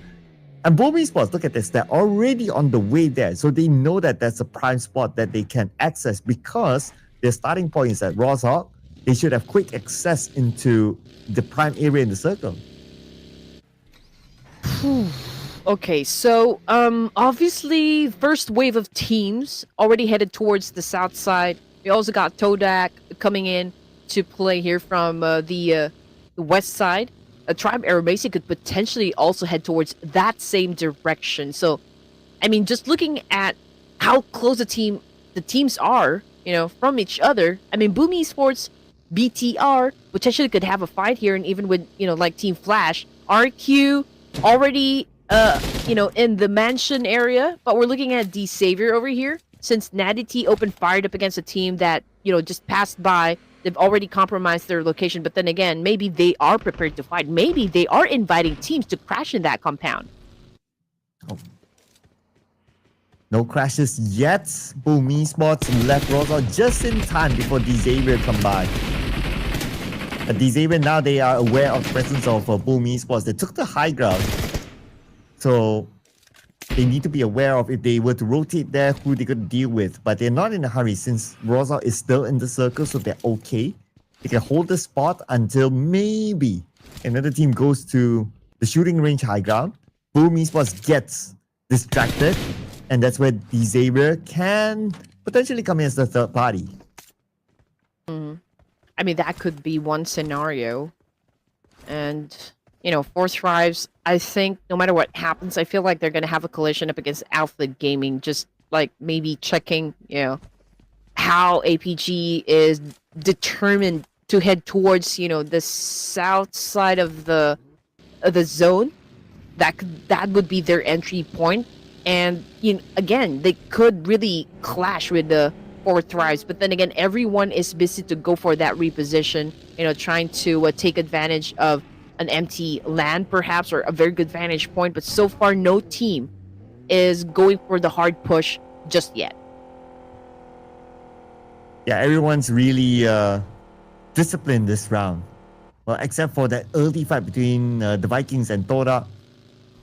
And Boom Esports, look at this, they're already on the way there. So they know that that's a prime spot that they can access because their starting point is at Rozok. They should have quick access into the prime area in the circle. Okay, so obviously first wave of teams already headed towards the south side. We also got Todak coming in to play here from the west side. A Tribe Aerobase could potentially also head towards that same direction. So, I mean, just looking at how close the teams are, you know, from each other. I mean, Boom Esports, BTR potentially could have a fight here, and even with, you know, like Team Flash, RQ already you know, in the mansion area. But we're looking at D Savior over here, since Natty T opened fired up against a team that, you know, just passed by. They've already compromised their location, but then again, maybe they are prepared to fight. Maybe they are inviting teams to crash in that compound. No crashes yet. Boom Esports left Rosa just in time before Xavier come by. But Xavier now they are aware of the presence of Boom Esports. They took the high ground. So they need to be aware of if they were to rotate there, who they could deal with. But they're not in a hurry since Rosa is still in the circle, so they're okay. They can hold the spot until maybe another team goes to the shooting range high ground. Boom Esports gets distracted, and that's where Xavier can potentially come in as the third party. I mean, that could be one scenario. And, you know, Force Thrives, I think no matter what happens, I feel like they're going to have a collision up against Alpha Gaming, just like maybe checking, you know, how APG is determined to head towards, you know, the south side of the zone. That would be their entry point. And, you know, again, they could really clash with the Force Thrives, but then again, everyone is busy to go for that reposition, you know, trying to take advantage of an empty land perhaps, or a very good vantage point, but so far no team is going for the hard push just yet. Yeah, everyone's really disciplined this round. Well, except for that early fight between the Vikings and Tora.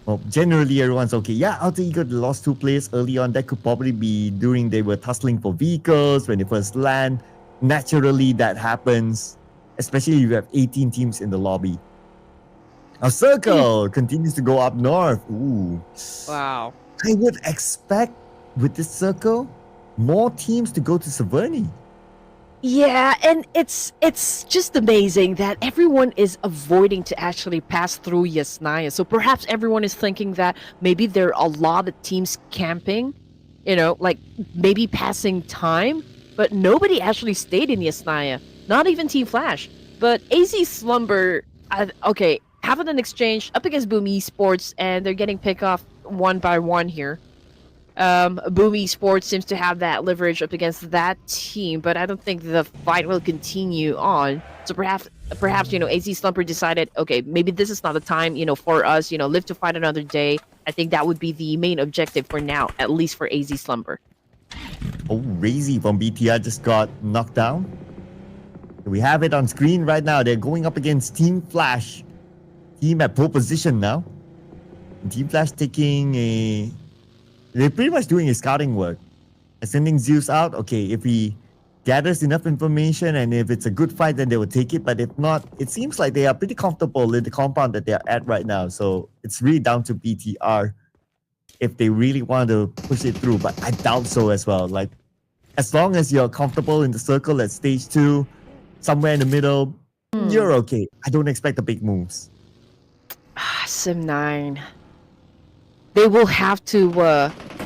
Well, generally everyone's okay. Yeah, Alter Ego lost 2 players early on. That could probably be during they were tussling for vehicles when they first land. Naturally, that happens, especially if you have 18 teams in the lobby. Our circle continues to go up north. Ooh. Wow. I would expect with this circle more teams to go to Severny. Yeah, and it's just amazing that everyone is avoiding to actually pass through Yasnaya. So perhaps everyone is thinking that maybe there are a lot of teams camping, you know, like maybe passing time, but nobody actually stayed in Yasnaya. Not even Team Flash. But AZ Slumber, okay, having an exchange up against Boom Esports, and they're getting picked off one by one here. Boom Esports seems to have that leverage up against that team, but I don't think the fight will continue on. So perhaps you know, AZ Slumber decided, okay, maybe this is not the time, you know, for us, you know, live to fight another day. I think that would be the main objective for now, at least for AZ Slumber. Oh, Razy from BTR just got knocked down. We have it on screen right now. They're going up against Team Flash. Team at pole position now. Team Flash taking a... They're pretty much doing a scouting work. Sending Zeus out. Okay, if he gathers enough information and if it's a good fight, then they will take it. But if not, it seems like they are pretty comfortable in the compound that they're at right now. So it's really down to BTR if they really want to push it through. But I doubt so as well. Like, as long as you're comfortable in the circle at stage 2, somewhere in the middle, you're okay. I don't expect the big moves. Sim 9. They will have to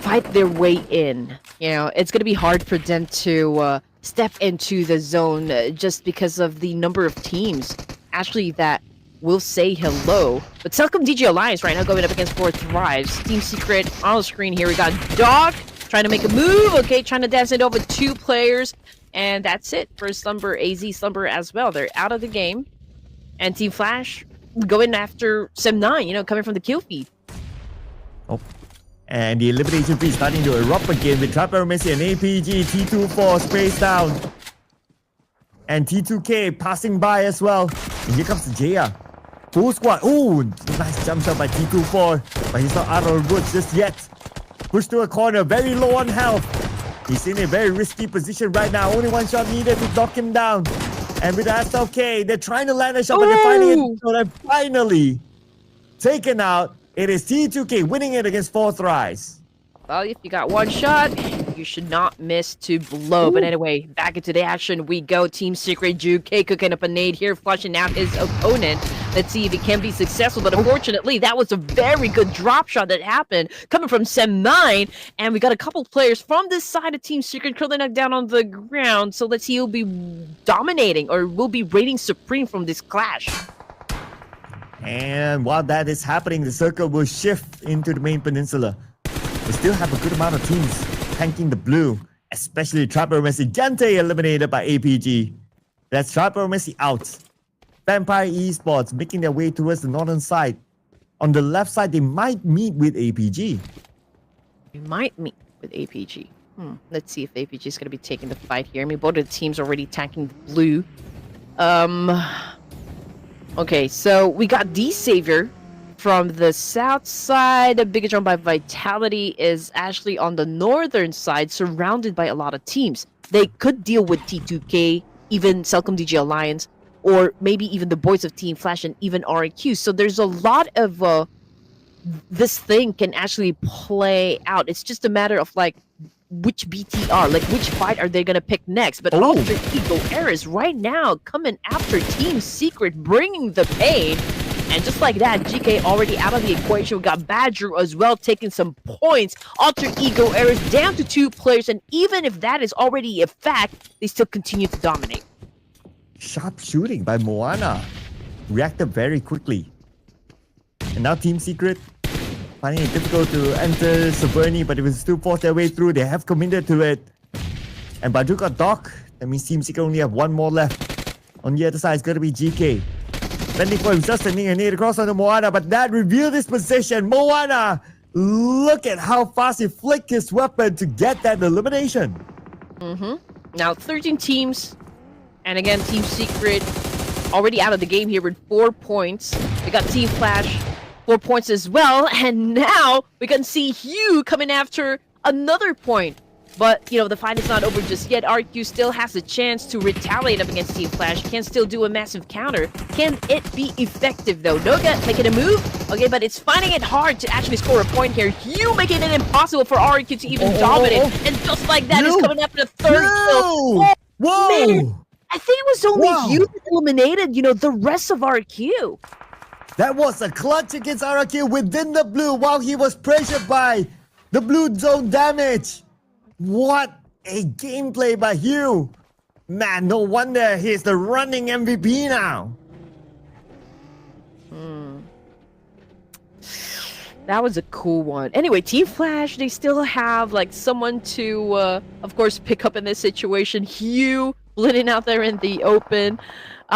fight their way in. You know, it's going to be hard for them to step into the zone just because of the number of teams actually that will say hello. But Telcom DJ Alliance right now going up against Force Thrives. Team Secret on the screen here. We got Dog trying to make a move. Okay, trying to dance it over 2 players. And that's it for Slumber, AZ Slumber as well. They're out of the game. And Team Flash going after Sim 9, you know, coming from the kill feed. Oh. And the elimination feed starting to erupt again with Trapper Messi and APG. T24 spaced down. And T2K passing by as well. And here comes the Jaya. Full squad. Ooh, nice jump shot by T24. But he's not out of the woods just yet. Pushed to a corner, very low on health. He's in a very risky position right now. Only 1 shot needed to knock him down. And with S12, they're trying to land a shot, but they're finding it. So they're finally taken out. It is T2K winning it against Force Thrives. Well, if you got 1 shot, you should not miss to blow. But anyway, back into the action we go. Team Secret, Juke cooking up a nade here, flushing out his opponent. Let's see if he can be successful. But unfortunately, that was a very good drop shot that happened coming from Sem 9. And we got a couple players from this side of Team Secret curling knocked down on the ground. So let's see who'll be dominating or will be reigning supreme from this clash. And while that is happening, the circle will shift into the main peninsula. We still have a good amount of teams tanking the blue, especially Trapper Messi. Gente eliminated by APG. That's Trapper Messi out. Vampire Esports making their way towards the northern side. On the left side, they might meet with APG. We might meet with APG. Let's see if APG is going to be taking the fight here. I mean, both of the teams already attacking the blue. Okay, so we got D-Savior from the south side. Bigetron by Vitality is actually on the northern side, surrounded by a lot of teams. They could deal with T2K, even Celcom DG Alliance, or maybe even the boys of Team Flash and even RQ. So there's a lot of this thing can actually play out. It's just a matter of like which BTR, like which fight are they gonna pick next. But Ultra Ego Eris right now coming after Team Secret, bringing the pain. And just like that, GK already out of the equation. We got Badger as well taking some points. Alter Ego Eris down to 2 players, and even if that is already a fact, they still continue to dominate. Sharp shooting by Moana. Reacted very quickly. And now Team Secret finding it difficult to enter Saverni, but it was still forced their way through. They have committed to it. And Badru got Doc. That means Team Secret only have 1 more left. On the other side, it's going to be GK. Sending for himself, sending a nade across onto Moana, but that revealed his position. Moana, look at how fast he flicked his weapon to get that elimination. Now 13 teams, and again, Team Secret already out of the game here with 4 points. We got Team Flash, 4 points as well, and now we can see Hugh coming after another point. But, you know, the fight is not over just yet. RQ still has a chance to retaliate up against Team Flash. Can still do a massive counter. Can it be effective, though? Noga making a move. Okay, but it's finding it hard to actually score a point here. Hugh making it impossible for RQ to even dominate. And just like that, is coming after the third kill. Whoa! Man, I think it was only Hugh that eliminated, you know, the rest of RQ. That was a clutch against RQ within the blue while he was pressured by the blue zone damage. What a gameplay by Hugh. Man, no wonder he's the running MVP now. That was a cool one. Anyway, Team Flash, they still have like someone to, of course, pick up in this situation. Hugh blending out there in the open.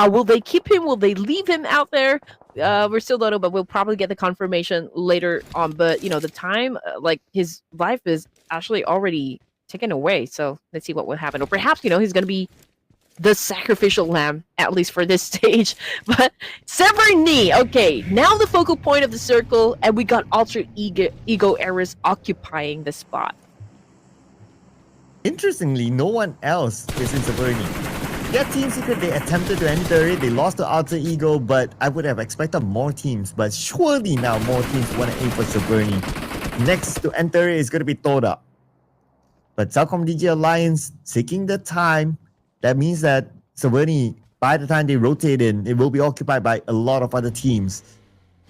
Will they keep him? Will they leave him out there? We're still don't know, but we'll probably get the confirmation later on. But, you know, the time, like, his life is actually already taken away. So let's see what will happen. Or perhaps, you know, he's going to be the sacrificial lamb, at least for this stage. But severing knee. Okay, now the focal point of the circle, and we got Alter Ego Eris occupying the spot. Interestingly, no one else is in Saverni. Yeah, Team Secret, they attempted to enter it. They lost to Alter Ego, but I would have expected more teams. But surely now more teams want to aim for Saverni. Next to enter it is going to be Toda. But Celcom DG Alliance taking the time. That means that Saverni, by the time they rotate in, it will be occupied by a lot of other teams.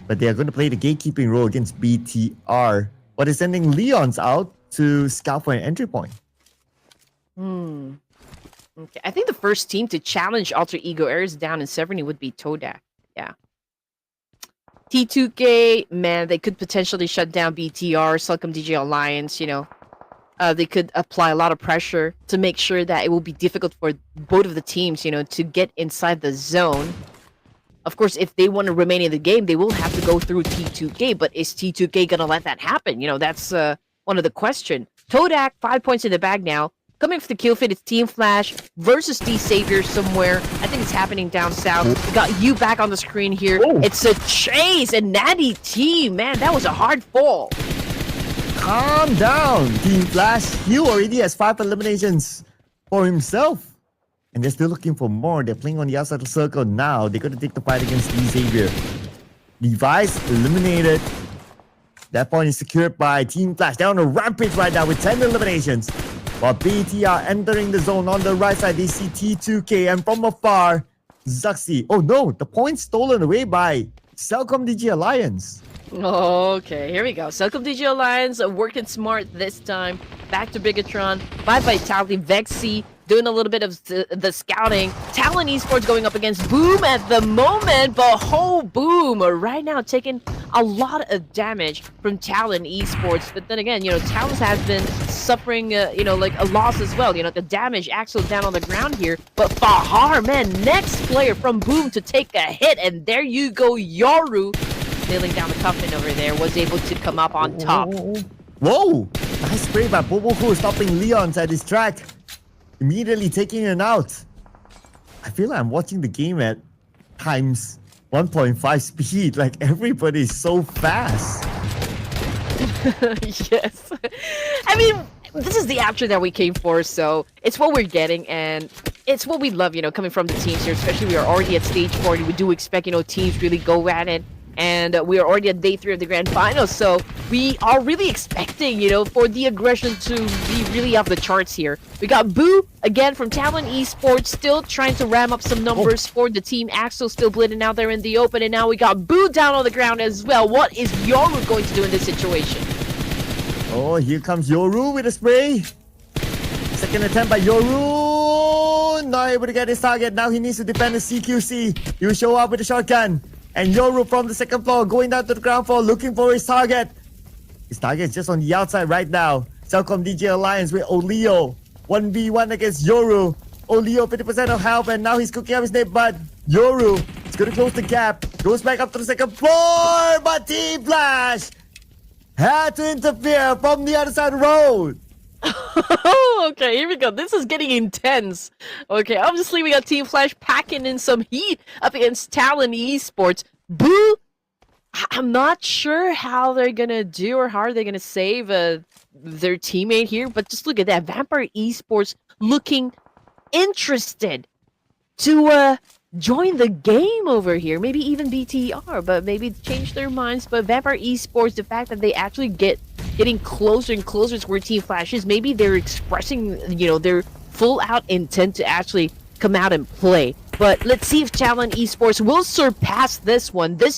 But they are going to play the gatekeeping role against BTR. But it's sending Leons out to scout for an entry point. Okay, I think the first team to challenge Alter Ego Eris down in Severny would be Todak. Yeah. T2K, man, they could potentially shut down BTR, Celcom DG Alliance, you know. They could apply a lot of pressure to make sure that it will be difficult for both of the teams, you know, to get inside the zone. Of course, if they want to remain in the game, they will have to go through T2K, but is T2K going to let that happen? You know, that's one of the questions. Todak, 5 points in the bag now. Coming for the kill fit, it's Team Flash versus D-Savior somewhere. I think it's happening down south. We got you back on the screen here. It's a chase, and Natty T, man, that was a hard fall. Calm down, Team Flash. Hugh already has 5 eliminations for himself. And they're still looking for more. They're playing on the outside of the circle now. They're going to take the fight against D-Savior. Device eliminated. That point is secured by Team Flash. They're on a rampage right now with 10 eliminations. While BTR entering the zone on the right side, they see T2K. And from afar, Zuxi. Oh no, the point stolen away by Celcom DG Alliance. Okay, here we go. Celcom DG Alliance working smart this time. Back to Bigetron. By Vitality, Vexy doing a little bit of the scouting. Talon Esports going up against Boom at the moment, but Boom right now taking a lot of damage from Talon Esports. But then again, you know, Talon has been suffering, you know, like a loss as well. You know, the damage Axel down on the ground here. But Fahar, man, next player from Boom to take a hit. And there you go, Yoru, nailing down the coffin over there, was able to come up on top. Whoa! Nice spray by Boboku, stopping Leon's at his track. Immediately taking it out. I feel like I'm watching the game at times 1.5 speed. Like everybody is so fast. Yes. I mean, this is the after that we came for, so it's what we're getting, and it's what we love, coming from the teams here, especially we are already at stage 40. We do expect, teams really go at it, and we are already at day 3 of the grand finals, so we are really expecting, for the aggression to be really off the charts here. We got Boo, again, from Talon Esports, still trying to ram up some numbers for the team. Axel still bleeding out there in the open, and now we got Boo down on the ground as well. What is Yoru going to do in this situation? Oh, here comes Yoru with a spray. Second attempt by Yoru. Not able to get his target. Now he needs to defend the CQC. He will show up with a shotgun. And Yoru from the second floor going down to the ground floor looking for his target. His target is just on the outside right now. Celcom DJ Alliance with Olio. 1v1 against Yoru. Olio 50% of health and now he's cooking up his name, but Yoru is going to close the gap. Goes back up to the second floor, but Team Flash had to interfere from the other side of the road. Okay, here we go. This is getting intense. Okay, obviously we got Team Flash packing in some heat up against Talon Esports. Boo! I'm not sure how they're gonna do or how are they gonna save their teammate here, but just look at that. Vampire Esports looking interested to join the game over here. Maybe even BTR, but maybe change their minds. But Vampire Esports, the fact that they actually getting closer and closer to where Team Flash is, maybe they're expressing, their full out intent to actually come out and play. But let's see if Talon Esports will surpass this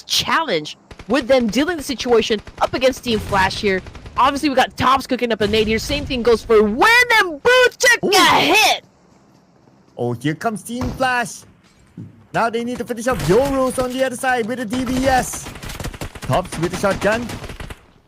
challenge with them dealing the situation up against Team Flash here. Obviously, we got Tops cooking up a nade here. Same thing goes for Win, and Boo took a hit. Oh, here comes Team Flash. Now they need to finish off Yoru's on the other side with a DBS. Tops with a shotgun.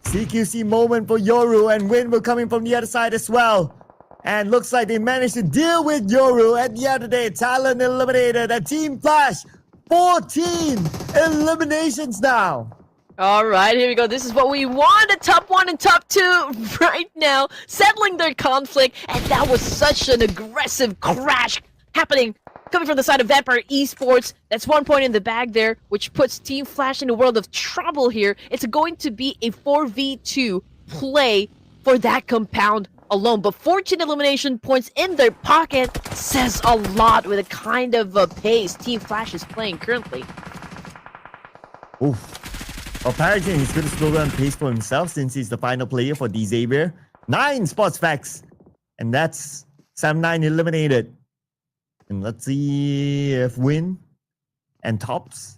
CQC moment for Yoru, and Win will come in from the other side as well. And looks like they managed to deal with Yoru at the end of the day. Talon eliminated, and Team Flash 14 eliminations now. All right, here we go. This is what we want. A top 1 and top 2 right now, settling their conflict. And that was such an aggressive crash happening coming from the side of Vampire Esports. That's 1 point in the bag there, which puts Team Flash in a world of trouble here. It's going to be a 4v2 play for that compound alone. But 14 elimination points in their pocket says a lot with the kind of pace Team Flash is playing currently. Oof. Apparently, he's going to slow down pace for himself since he's the final player for D Xavier. 9 spots facts. And that's Sam 9 eliminated. And let's see if Win and Tops.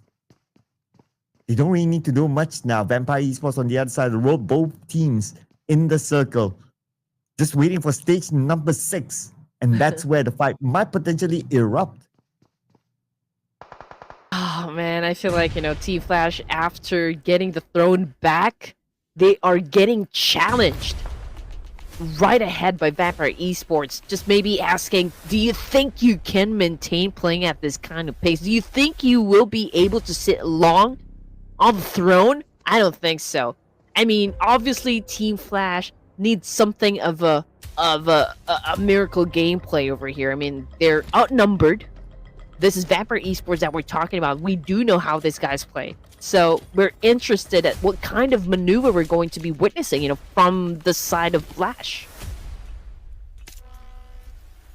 They don't really need to do much now. Vampire Esports on the other side of the road. Both teams in the circle. Just waiting for stage number 6. And that's where the fight might potentially erupt. Oh man, I feel like, Team Flash, after getting the throne back, they are getting challenged right ahead by Vampire Esports. Just maybe asking, do you think you can maintain playing at this kind of pace? Do you think you will be able to sit long on the throne? I don't think so. I mean, obviously Team Flash needs something of a miracle gameplay over here. I mean, they're outnumbered. This is Vampire Esports that we're talking about. We do know how these guys play. So we're interested at what kind of maneuver we're going to be witnessing, from the side of Flash.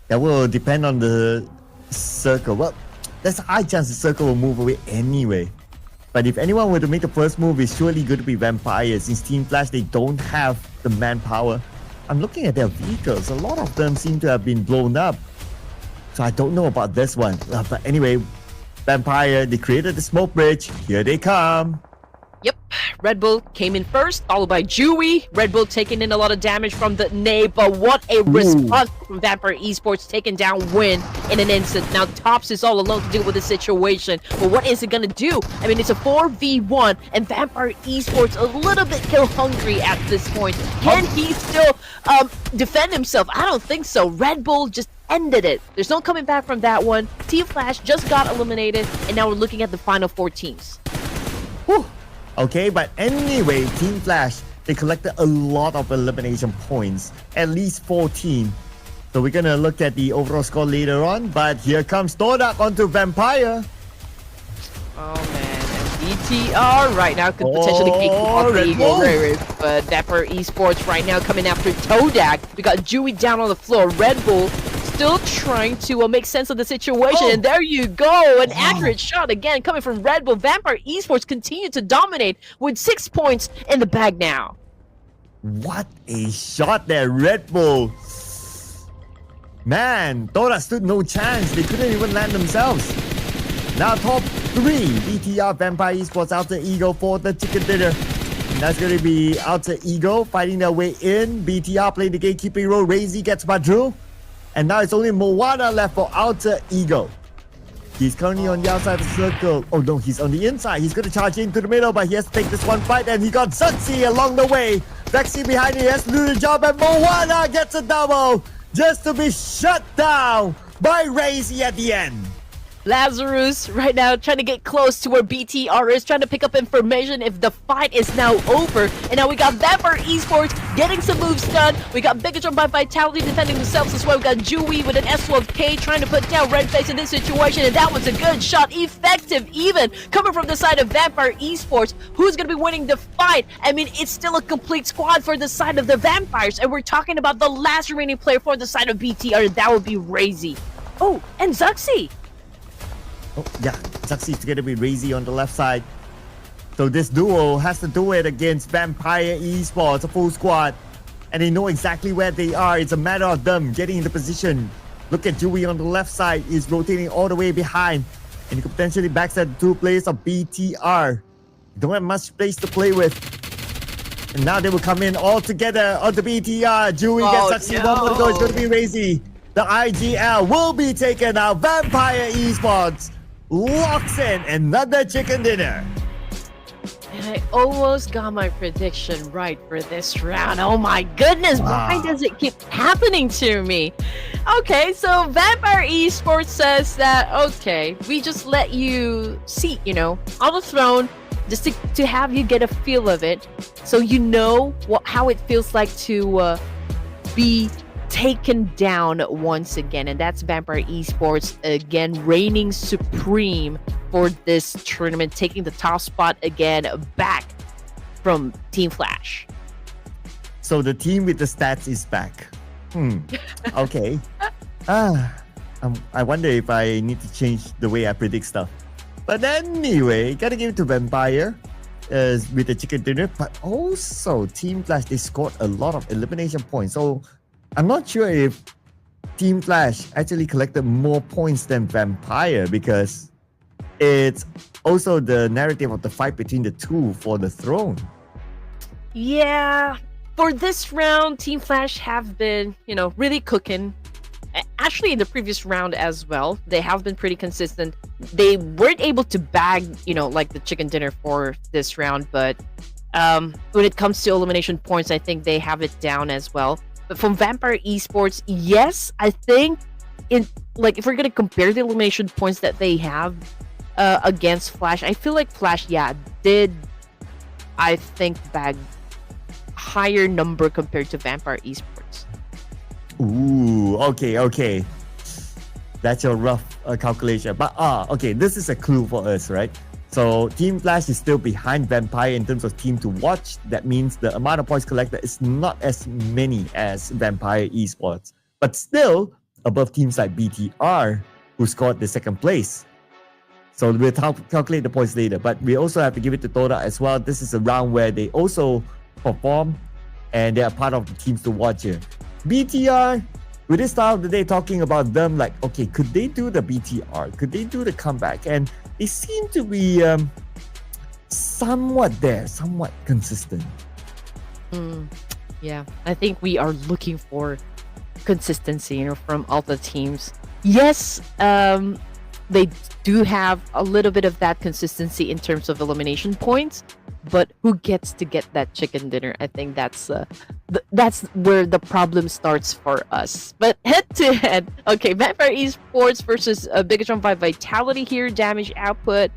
That will depend on the circle. Well, there's a high chance the circle will move away anyway. But if anyone were to make the first move, it's surely going to be Vampire. Since Team Flash, they don't have the manpower. I'm looking at their vehicles. A lot of them seem to have been blown up. So I don't know about this one. But anyway, Vampire, they created the smoke bridge. Here they come. Yep, Red Bull came in first, followed by Dewey. Red Bull taking in a lot of damage from the nade, but what a response from Vampire Esports, taking down Win in an instant. Now Tops is all alone to deal with the situation, but what is it gonna do? I mean, it's a 4v1, and Vampire Esports a little bit kill hungry at this point. Can he still defend himself? I don't think so. Red Bull just ended it. There's no coming back from that one. Team Flash just got eliminated, and now we're looking at the final 4 teams. Whew. Okay, but anyway, Team Flash, they collected a lot of elimination points, at least 14. So we're gonna look at the overall score later on, but here comes Todak onto Vampire. Oh man, and BTR right now could potentially kick off the Eagle Raiders, but Dapper Esports right now coming after Todak. We got Dewey down on the floor. Red Bull still trying to make sense of the situation, and there you go, an accurate shot again coming from Red Bull. Vampire Esports continue to dominate with 6 points in the bag now. What a shot there, Red Bull. Man, Todak stood no chance. They couldn't even land themselves. Now top 3, BTR, Vampire Esports, Alter Ego for the chicken dinner. And that's going to be Alter Ego fighting their way in. BTR playing the gatekeeping role. Razy gets Badru. And now it's only Moana left for Alter Ego. He's currently on the outside of the circle. Oh no, he's on the inside. He's going to charge into the middle, but he has to take this one fight. And he got Zuxi along the way. Vexi behind him, he has to do the job. And Moana gets a double just to be shut down by Razy at the end. Lazarus right now trying to get close to where BTR is, trying to pick up information if the fight is now over. And now we got Vampire Esports getting some moves done. We got Bigetron by Vitality defending themselves as well. We got Dewey with an S12K trying to put down Redface in this situation. And that was a good shot. Effective even. Coming from the side of Vampire Esports. Who's going to be winning the fight? I mean, it's still a complete squad for the side of the Vampires. And we're talking about the last remaining player for the side of BTR. That would be Razy. Oh, and Zuxi. Oh, yeah, Zuxi's going to be Razy on the left side. So this duo has to do it against Vampire Esports, a full squad. And they know exactly where they are. It's a matter of them getting into position. Look at Dewey on the left side. He's rotating all the way behind. And he could potentially backstab the 2 players of BTR. Don't have much space to play with. And now they will come in all together onto BTR. Dewey gets Zuxi. No. One more to go. It's going to be Razy. The IGL will be taken out. Vampire Esports locks in another chicken dinner. And I almost got my prediction right for this round. Oh my goodness, why does it keep happening to me? Okay, so Vampire Esports says that, okay, we just let you seat, on the throne, just to have you get a feel of it, so you know how it feels like to be taken down once again. And that's Vampire Esports again reigning supreme for this tournament, taking the top spot again back from Team Flash. So the team with the stats is back. Okay. I wonder if I need to change the way I predict stuff. But anyway, gotta give it to Vampire with the chicken dinner. But also Team Flash, they scored a lot of elimination points. So I'm not sure if Team Flash actually collected more points than Vampire, because it's also the narrative of the fight between the two for the throne. Yeah, for this round, Team Flash have been, really cooking. Actually, in the previous round as well, they have been pretty consistent. They weren't able to bag, like the chicken dinner for this round, but when it comes to elimination points, I think they have it down as well. But from Vampire Esports, yes, I think if we're gonna compare the elimination points that they have against Flash, I feel like Flash, did I think bag higher number compared to Vampire Esports. Ooh, okay. That's your rough calculation. But okay, this is a clue for us, right? So Team Flash is still behind Vampire in terms of team to watch. That means the amount of points collected is not as many as Vampire Esports, but still above teams like BTR, who scored the second place. So we'll calculate the points later, but we also have to give it to Todak as well. This is a round where they also perform and they are part of the teams to watch here. BTR, with this style of the day, talking about them like, okay, could they do the BTR? Could they do the comeback? And they seem to be somewhat consistent. Yeah, I think we are looking for consistency, from all the teams. Yes, they do have a little bit of that consistency in terms of elimination points, but who gets to get that chicken dinner? I think that's where the problem starts for us. But head to head, okay, Vampire Esports versus Bigetron by Vitality here. Damage output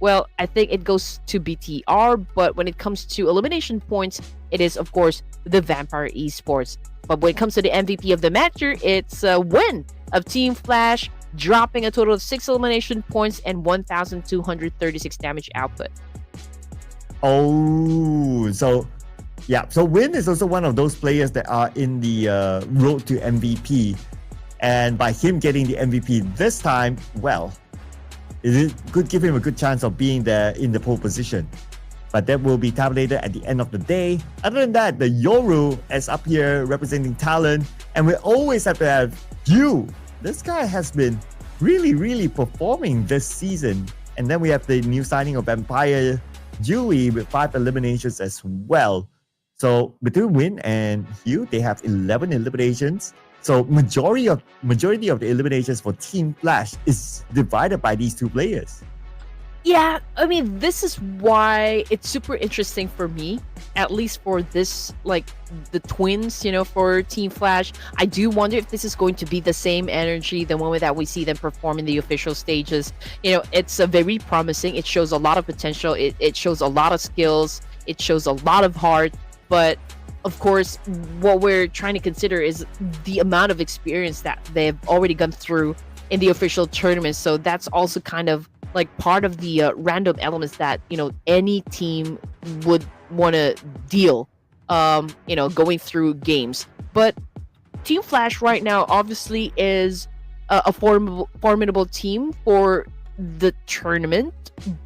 well, I think it goes to BTR, but when it comes to elimination points, it is, of course, the Vampire Esports. But when it comes to the MVP of the match, it's a win of Team Flash, dropping a total of 6 elimination points and 1,236 damage output. Oh, so yeah. So Win is also one of those players that are in the road to MVP. And by him getting the MVP this time, well, it could give him a good chance of being there in the pole position. But that will be tabulated at the end of the day. Other than that, the Yoru is up here representing Talon. And we always have to have you. This guy has been really performing this season. And then we have the new signing of Vampire Dewey with 5 eliminations as well. So between Win and Hugh, they have 11 eliminations. So majority of the eliminations for Team Flash is divided by these two players. Yeah, I mean, this is why it's super interesting for me, at least for this, like, the twins, for Team Flash. I do wonder if this is going to be the same energy, the moment that we see them perform in the official stages. It's very promising. It shows a lot of potential. It shows a lot of skills. It shows a lot of heart. But, of course, what we're trying to consider is the amount of experience that they've already gone through in the official tournament. So that's also kind of like part of the random elements that any team would want to deal going through games. But Team Flash right now obviously is a formidable team for the tournament,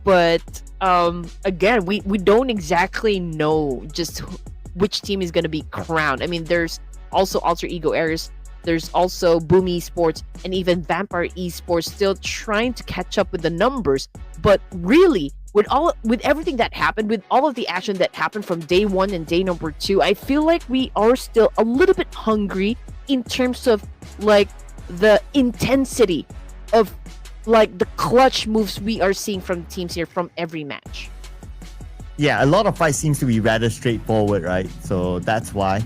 but again, we don't exactly know just which team is going to be crowned. I mean, there's also Alter Ego Ares, there's also Boom Esports, and even Vampire Esports still trying to catch up with the numbers. But really, with everything that happened, with all of the action that happened from day 1 and day number 2, I feel like we are still a little bit hungry in terms of like the intensity of like the clutch moves we are seeing from teams here from every match. Yeah, a lot of fights seems to be rather straightforward, right? So that's why.